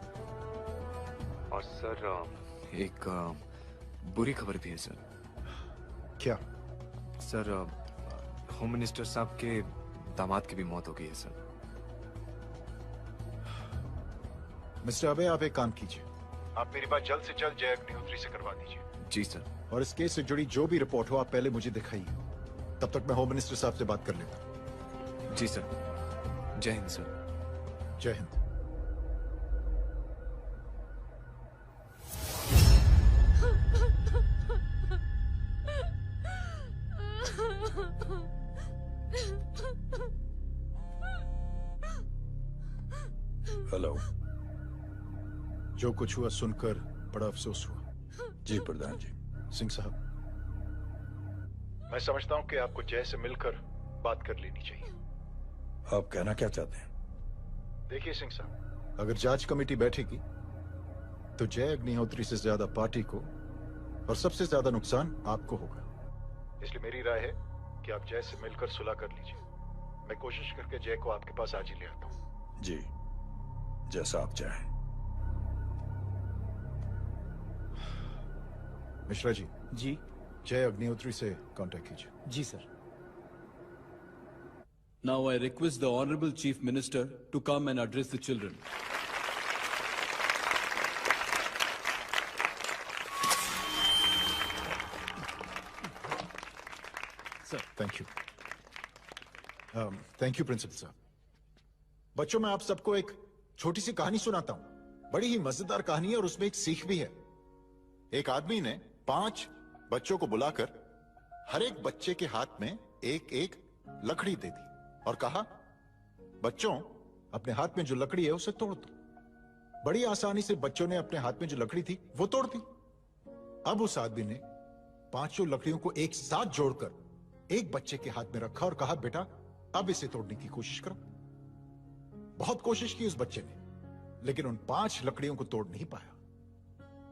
और सर, एक बुरी खबर भी है सर। क्या? सर, होम मिनिस्टर साहब के दामाद की भी मौत हो गई है सर। मिस्टर अबे, आप एक काम कीजिए, आप मेरी बात जल्द से जल्द जय अग्निहोत्री से करवा दीजिए। जी सर। और इस केस से जुड़ी जो भी रिपोर्ट हो, आप पहले मुझे दिखाइए। तब तक मैं होम मिनिस्टर साहब से बात कर लेता हूँ। जी सर। जय हिंद सर। जय हिंद। हेलो। जो कुछ हुआ सुनकर बड़ा अफसोस हुआ। जी प्रधान जी। सिंह साहब, मैं समझता हूं कि आपको जय से मिलकर बात कर लेनी चाहिए। आप कहना क्या चाहते हैं? देखिए सिंह साहब, अगर जांच कमेटी बैठेगी तो जय अग्निहोत्री से ज्यादा पार्टी को और सबसे ज्यादा नुकसान आपको होगा। इसलिए मेरी राय है कि आप जय से मिलकर सुलह कर लीजिए। मैं कोशिश करके जय को आपके पास आज ही ले आता हूं। जी, जैसा आप चाहें। मिश्रा जी। जी। जय अग्निहोत्री से कांटेक्ट कीजिए। जी sir. Now I request the Honorable Chief Minister to come and address the children. Sir, thank you. Thank you principal साहब। बच्चों, मैं आप सबको एक छोटी सी कहानी सुनाता हूं। बड़ी ही मजेदार कहानी है और उसमें एक सीख भी है। एक आदमी ने 5 बच्चों को बुलाकर हर एक बच्चे के हाथ में एक एक लकड़ी दे दी और कहा, बच्चों, अपने हाथ में जो लकड़ी है उसे तोड़ दो। बड़ी आसानी से बच्चों ने अपने हाथ में जो लकड़ी थी वो तोड़ दी। अब उस आदमी ने 5 लकड़ियों को एक साथ जोड़कर एक बच्चे के हाथ में रखा और कहा, बेटा, अब इसे तोड़ने की कोशिश करो। बहुत कोशिश की उस बच्चे ने, लेकिन उन 5 लकड़ियों को तोड़ नहीं पाया।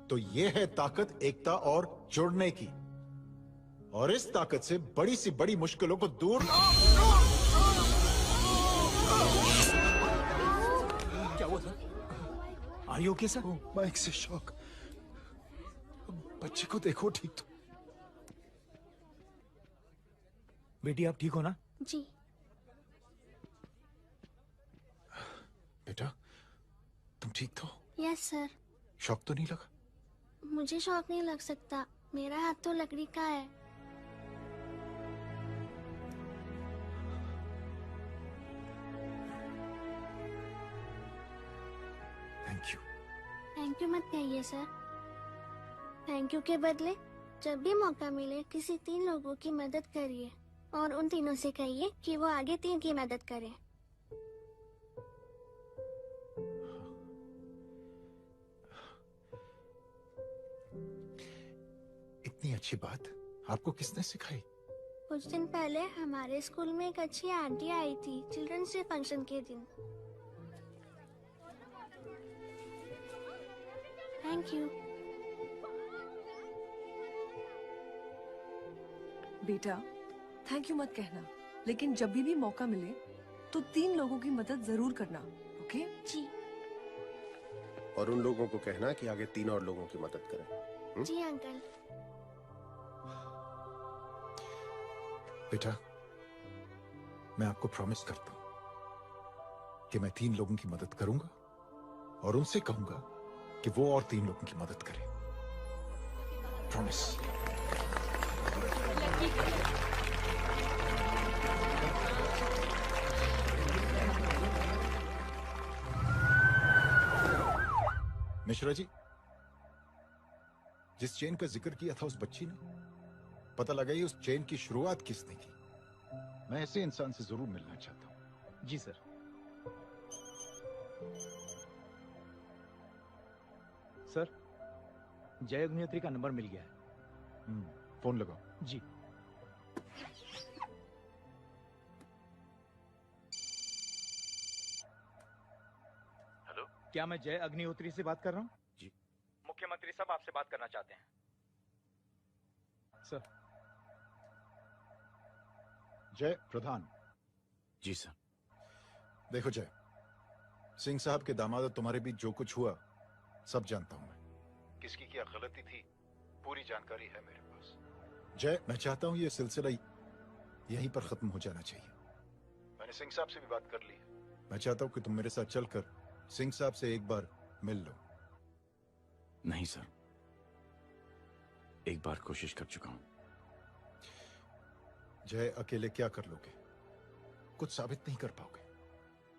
तो यह है ताकत एकता और जुड़ने की। और इस ताकत से बड़ी सी बड़ी मुश्किलों को दूर। क्या हुआ sir? Are you okay, sir? Mike से शॉक। बच्चे को देखो ठीक तो। बेटी, आप ठीक हो ना? जी। बेटा, तुम ठीक तो? Yes sir. शॉक तो नहीं लगा? मुझे शौक नहीं लग सकता, मेरा हाथ तो लकड़ी का है। Thank you. थैंक यू मत कहिए सर। थैंक यू के बदले जब भी मौका मिले किसी 3 लोगों की मदद करिए और उन तीनों से कहिए कि वो आगे 3 की मदद करें। इतनी अच्छी बात आपको किसने सिखाई? कुछ दिन पहले हमारे स्कूल में एक अच्छी आंटी आई थी चिल्ड्रंस डे फंक्शन के दिन। Thank you. बेटा, थैंक यू मत कहना, लेकिन जब भी मौका मिले तो 3 लोगों की मदद जरूर करना, ओके? ओके जी। और उन लोगों को कहना कि आगे 3 और लोगों की मदद करें। जी अंकल। बेटा, मैं आपको प्रॉमिस करता हूं कि मैं 3 लोगों की मदद करूंगा और उनसे कहूंगा कि वो और 3 लोगों की मदद करें। प्रॉमिस। मिश्रा जी, जिस चेन का जिक्र किया था उस बच्ची ने, पता लगा ये उस चेन की शुरुआत किसने की। मैं ऐसे इंसान से जरूर मिलना चाहता हूं। जी सर। सर, जय अग्निहोत्री का नंबर मिल गया है। फोन लगाओ। जी। हेलो, क्या मैं जय अग्निहोत्री से बात कर रहा हूँ? जी। मुख्यमंत्री साहब आपसे बात करना चाहते हैं। सर। जय प्रधान। जी सर। देखो जय, सिंह साहब के दामाद और तुम्हारे बीच जो कुछ हुआ सब जानता हूं मैं। किसकी क्या गलती थी पूरी जानकारी है मेरे पास। जय, मैं चाहता हूं ये सिलसिला यहीं पर खत्म हो जाना चाहिए। मैंने सिंह साहब से भी बात कर ली है। मैं चाहता हूं कि तुम मेरे साथ चलकर सिंह साहब से एक बार मिल लो। नहीं सर, एक बार कोशिश कर चुका हूं। जय, अकेले क्या कर लोगे? कुछ साबित नहीं कर पाओगे।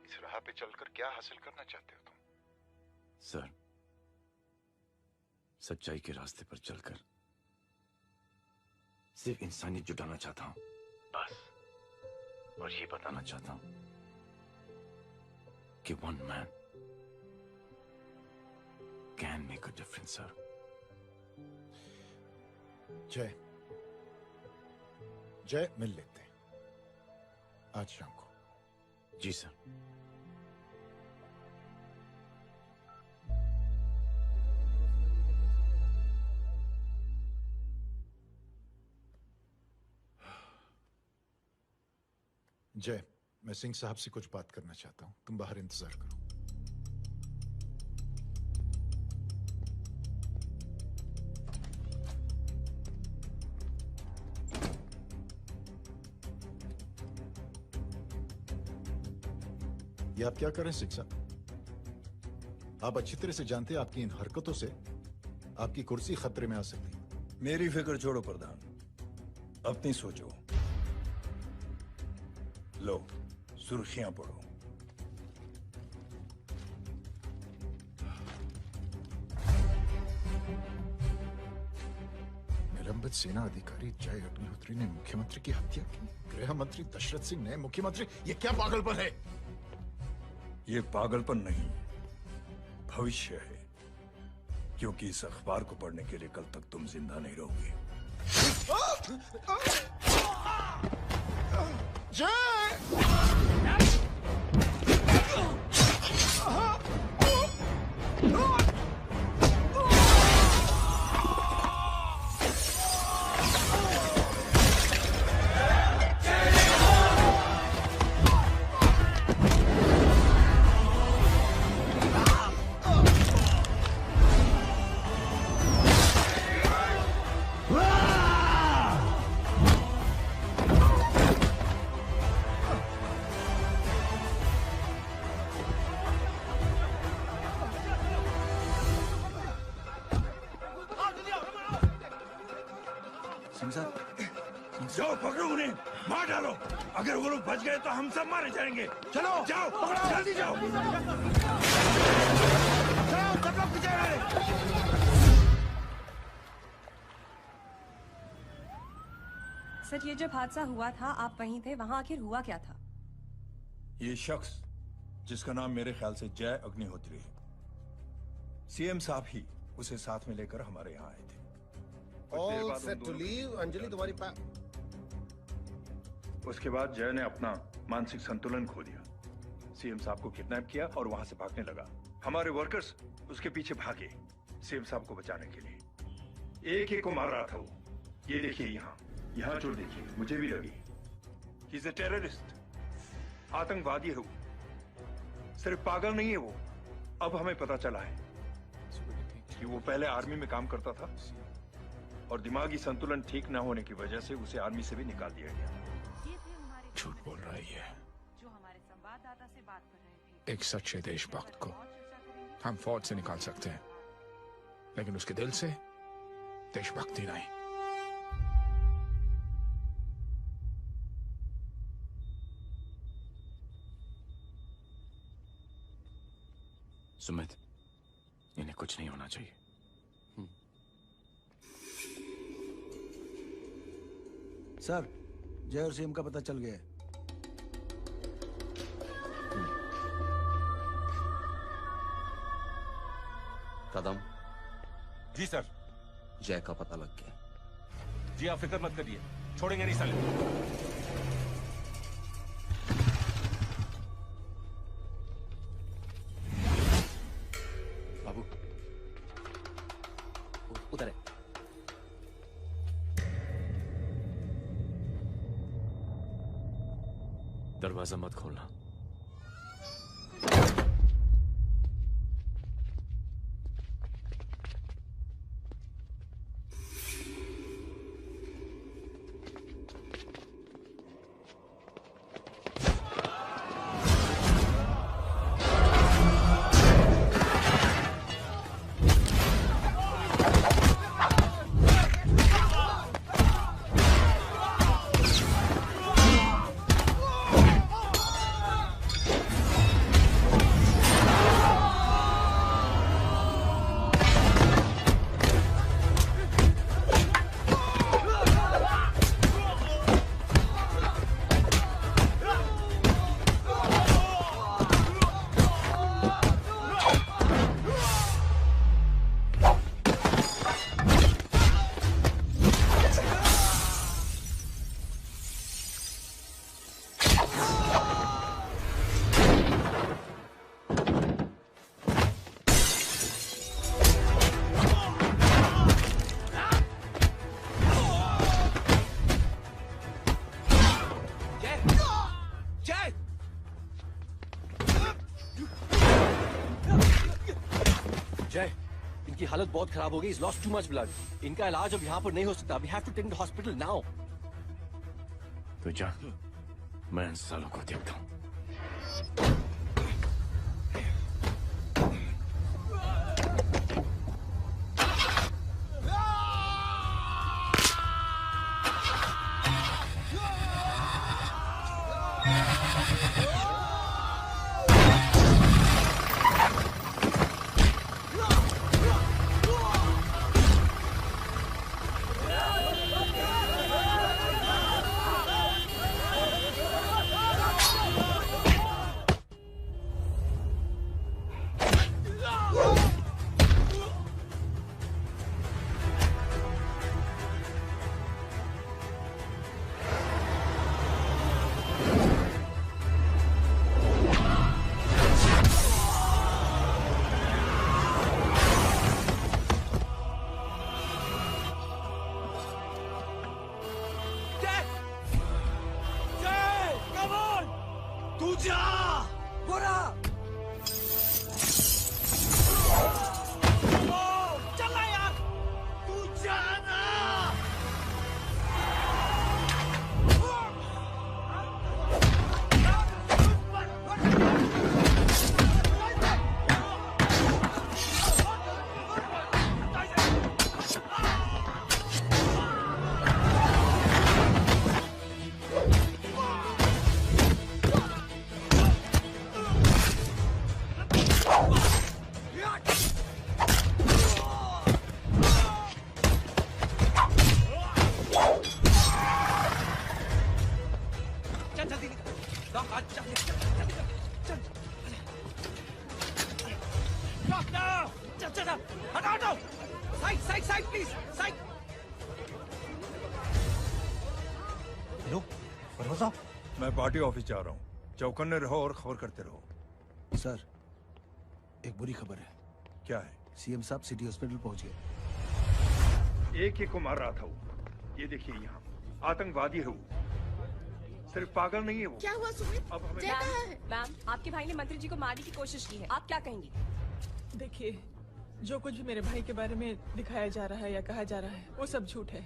इस राह पे चलकर क्या हासिल करना चाहते हो तुम? सर, सच्चाई के रास्ते पर चलकर सिर्फ इंसानियत जुटाना चाहता हूं, बस। और ये बताना चाहता हूं कि one man can make a difference sir. जय, जय, मिल लेते हैं आज शाम को। जी सर। जय, मैं सिंह साहब से कुछ बात करना चाहता हूं। तुम बाहर इंतजार करो। ये आप क्या कर रहे हैं सिंह साहब? आप अच्छी तरह से जानते हैं आपकी इन हरकतों से आपकी कुर्सी खतरे में आ सकती है। मेरी फिक्र छोड़ो प्रधान, अपनी सोचो। लो, सुर्खियां पढ़ो। निलंबित सेना अधिकारी जय अग्निहोत्री ने मुख्यमंत्री की हत्या की। गृह मंत्री दशरथ सिंह नए मुख्यमंत्री। ये क्या पागलपन है? ये पागलपन नहीं, भविष्य है, क्योंकि इस अखबार को पढ़ने के लिए कल तक तुम जिंदा नहीं रहोगे। जाओ पकड़ो उन्हें, मार डालो। अगर वो लोग बच गए तो हम सब मारे जाएंगे। चलो जाओ, पकड़ो, जल्दी जाओ। चलो, सब लोग पीछे रहे। सर, ये जब हादसा हुआ था आप वहीं थे, वहां आखिर हुआ क्या था? ये शख्स जिसका नाम मेरे ख्याल से जय अग्निहोत्री है, सीएम साहब ही उसे साथ में लेकर हमारे यहाँ आए थे। All set to leave, Anjali तुम्हारी उसके बाद जय ने अपना मानसिक संतुलन खो दिया, सीएम साहब को किडनैप किया और वहां से भागने लगा। हमारे वर्कर्स उसके पीछे भागे सीएम साहब को बचाने के लिए। एक को मार रहा था वो। ये देखिए यहाँ चोट देखिए, मुझे भी लगी। ही इज अ टेररिस्ट, आतंकवादी है वो। सिर्फ पागल नहीं है वो, अब हमें पता चला है कि वो पहले आर्मी में काम करता था और दिमागी संतुलन ठीक न होने की वजह से उसे आर्मी से भी निकाल दिया गया। झूठ बोल रहा है ये। जो हमारे संवाददाता से बात कर रहे थे। एक सच्चे देशभक्त को हम फौज से निकाल सकते हैं, लेकिन उसके दिल से देशभक्ति नहीं। सुमित, इन्हें कुछ नहीं होना चाहिए। सर, जय और सीएम का पता चल गया है। कदम। जी सर। जय का पता लग गया। जी आप फिक्र मत करिए, छोड़ेंगे नहीं साले। उधर है। दरवाजा मत खोलना। जय, इनकी हालत बहुत खराब हो गई। He's lost too much blood. इनका इलाज अब यहाँ पर नहीं हो सकता। We have to take him to hospital now. तो जा, मैं इन सालों को देखता हूँ। मैं पार्टी ऑफिस जा रहा हूँ। चौकन्ने रहो और खबर करते रहो। सर, एक बुरी खबर है। क्या है? सीएम साहब सिटी हॉस्पिटल पहुंच गए। एक को मार रहा था वो। ये देखिए यहाँ आतंकवादी है वो। सिर्फ पागल नहीं है वो। क्या हुआ सुमित? अब हमें जय कहाँ है? मैम, आपके भाई ने मंत्री जी को मारने की कोशिश की है, आप क्या कहेंगी? देखिए, जो कुछ भी मेरे भाई के बारे में दिखाया जा रहा है या कहा जा रहा है वो सब झूठ है।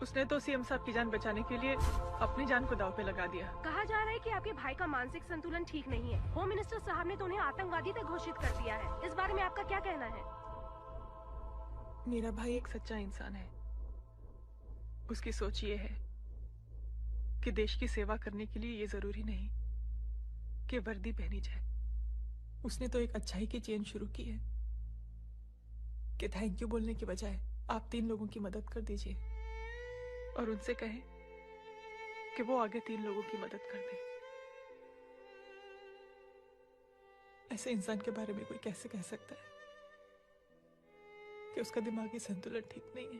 उसने तो सीएम साहब की जान बचाने के लिए अपनी जान को दांव पे लगा दिया। कहा जा रहा है कि आपके भाई का मानसिक संतुलन ठीक नहीं है। होम मिनिस्टर साहब ने तो उन्हें आतंकवादी तक घोषित कर दिया है। इस बारे में आपका क्या कहना है? मेरा भाई एक सच्चा इंसान है। उसकी सोच ये है कि देश की सेवा करने के लिए ये जरूरी नहीं कि वर्दी पहनी जाए। उसने तो एक अच्छाई की चेन शुरू की है कि थैंक यू बोलने के बजाय आप 3 लोगों की मदद कर दीजिए और उनसे कहें कि वो आगे 3 लोगों की मदद कर दे। ऐसे इंसान के बारे में कोई कैसे कह सकता है कि उसका दिमागी संतुलन ठीक नहीं है?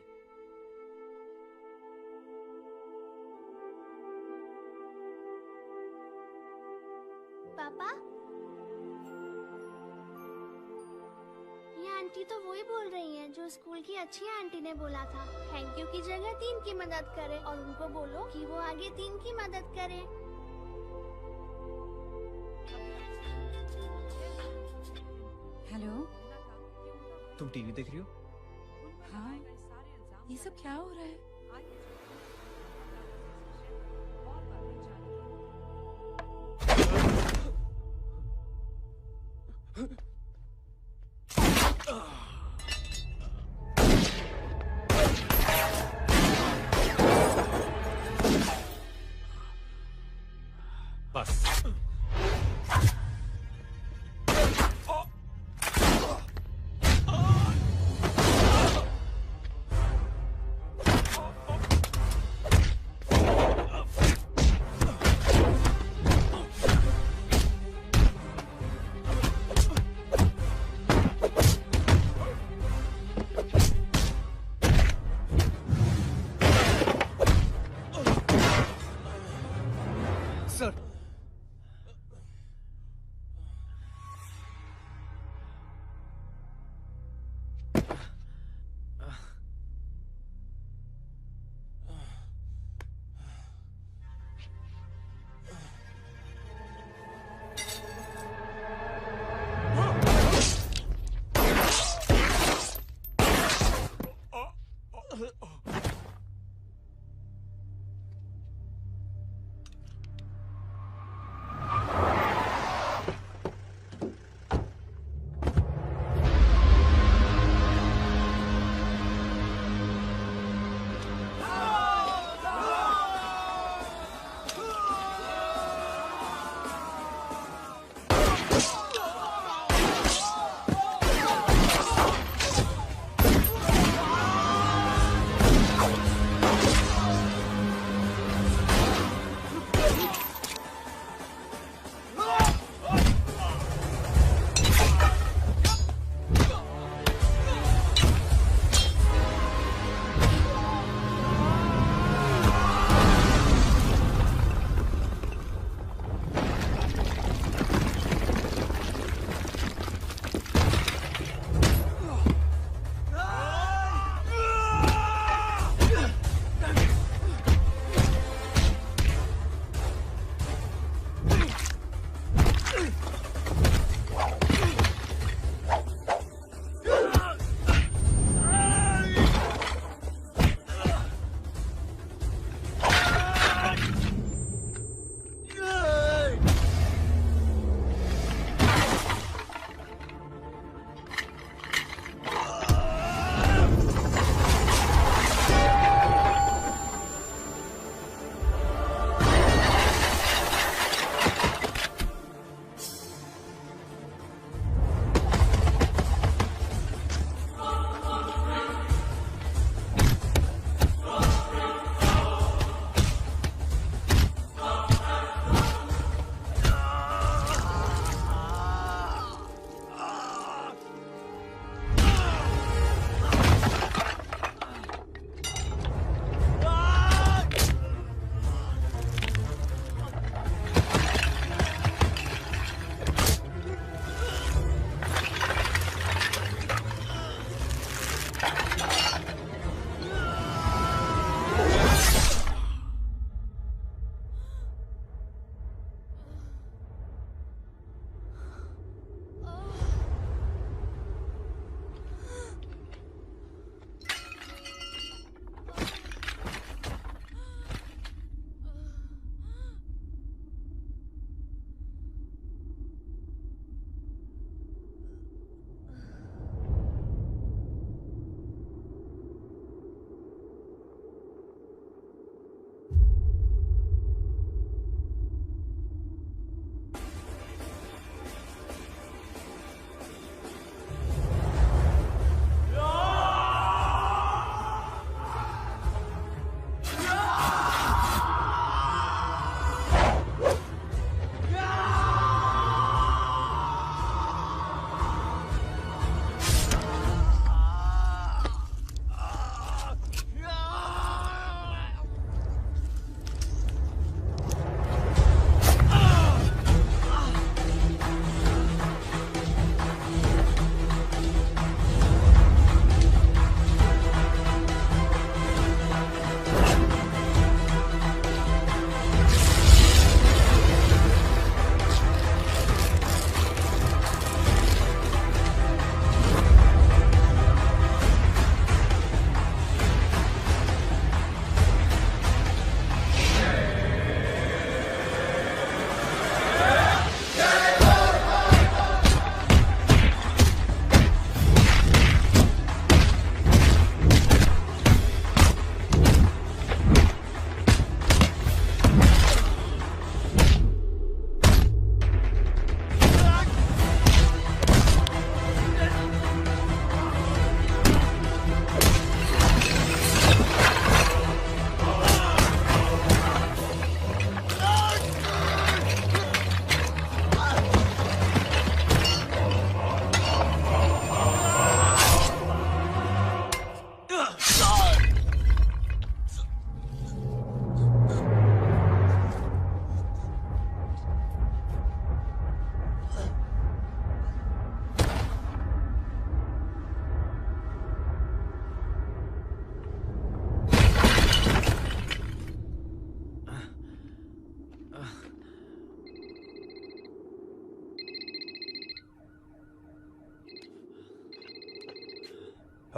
पापा, ये आंटी तो वही बोल रही हैं जो स्कूल की अच्छी आंटी ने बोला था, थैंक यू की जगह 3 की मदद करे और उनको बोलो कि वो आगे 3 की मदद करे। हेलो, तुम टीवी देख रही हो? हाँ, ये सब क्या हो रहा है? बस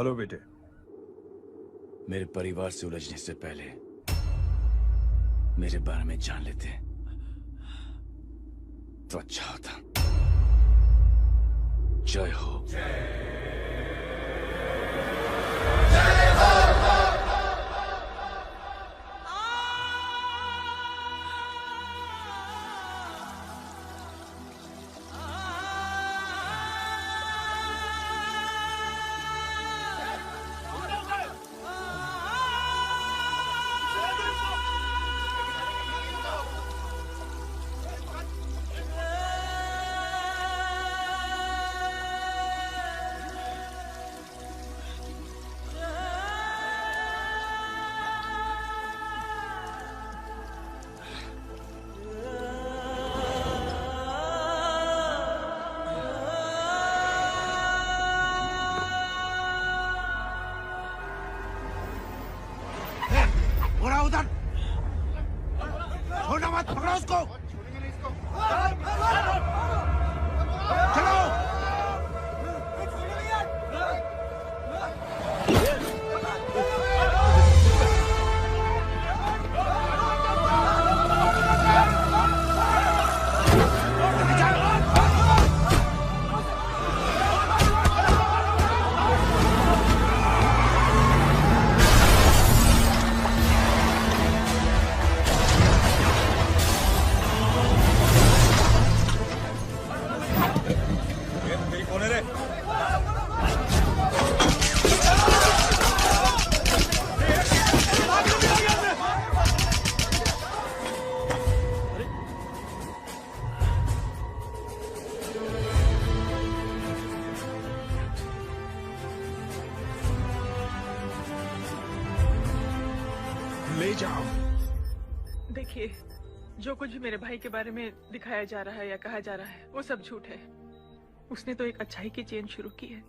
हेलो बेटे। मेरे परिवार से उलझने से पहले मेरे बारे में जान लेते तो अच्छा होता। जय हो। उधर छोड़ना मत, पकड़ो उसको। चलो। ले जाओ। देखिए, जो कुछ भी मेरे भाई के बारे में दिखाया जा रहा है या कहा जा रहा है वो सब झूठ है। उसने तो एक अच्छाई की चेन शुरू की है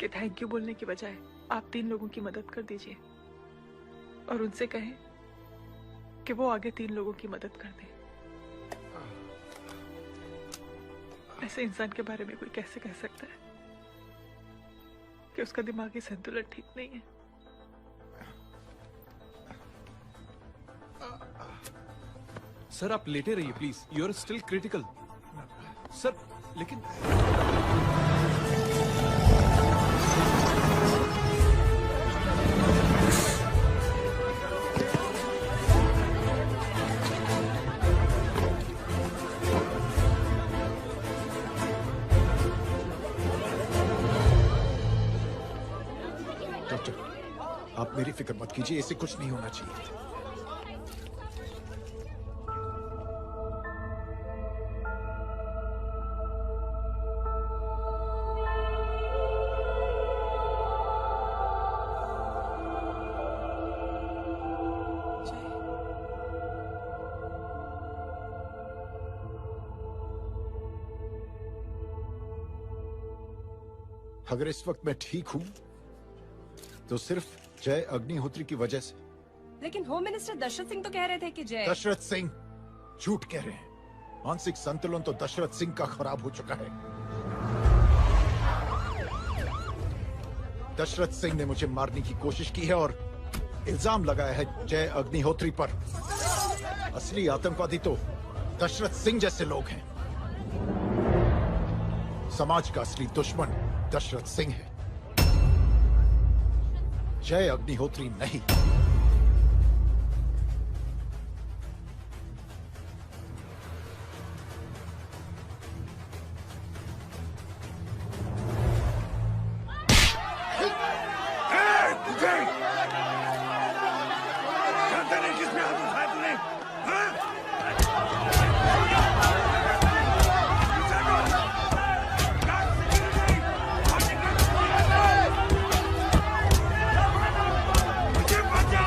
कि थैंक यू बोलने की बजाय आप 3 लोगों की मदद कर दीजिए और उनसे कहें कि वो आगे 3 लोगों की मदद कर दे। ऐसे इंसान के बारे में कोई कैसे कह सकता है कि उसका दिमागी संतुलन ठीक नहीं है? सर आप लेटे रहिए please, you are still critical. Sir लेकिन डॉक्टर, आप मेरी फिक्र मत कीजिए, इसे कुछ नहीं होना चाहिए। अगर इस वक्त मैं ठीक हूं तो सिर्फ जय अग्निहोत्री की वजह से। लेकिन होम मिनिस्टर दशरथ सिंह तो कह रहे थे कि जय। दशरथ सिंह झूठ कह रहे हैं। मानसिक संतुलन तो दशरथ सिंह का खराब हो चुका है। दशरथ सिंह ने मुझे मारने की कोशिश की है और इल्जाम लगाया है जय अग्निहोत्री पर। असली आतंकवादी तो दशरथ सिंह जैसे लोग हैं। समाज का असली दुश्मन दशरथ सिंह है, जय अग्निहोत्री नहीं। मुझे बचा।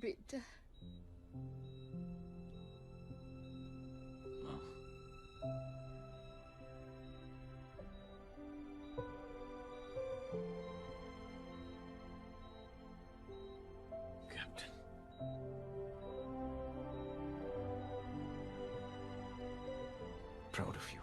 बेटा Proud of you.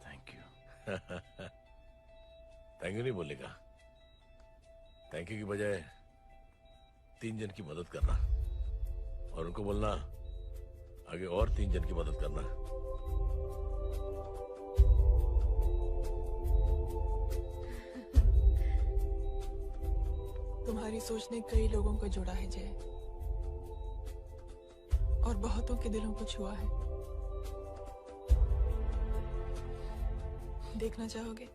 Thank you. Thank you नहीं बोलेगा। थैंक यू की बजाय 3 जन की मदद करना और उनको बोलना आगे और 3 जन की मदद करना। तुम्हारी सोच ने कई लोगों को जोड़ा है जय, और बहुतों के दिलों को छुआ है। देखना चाहोगे?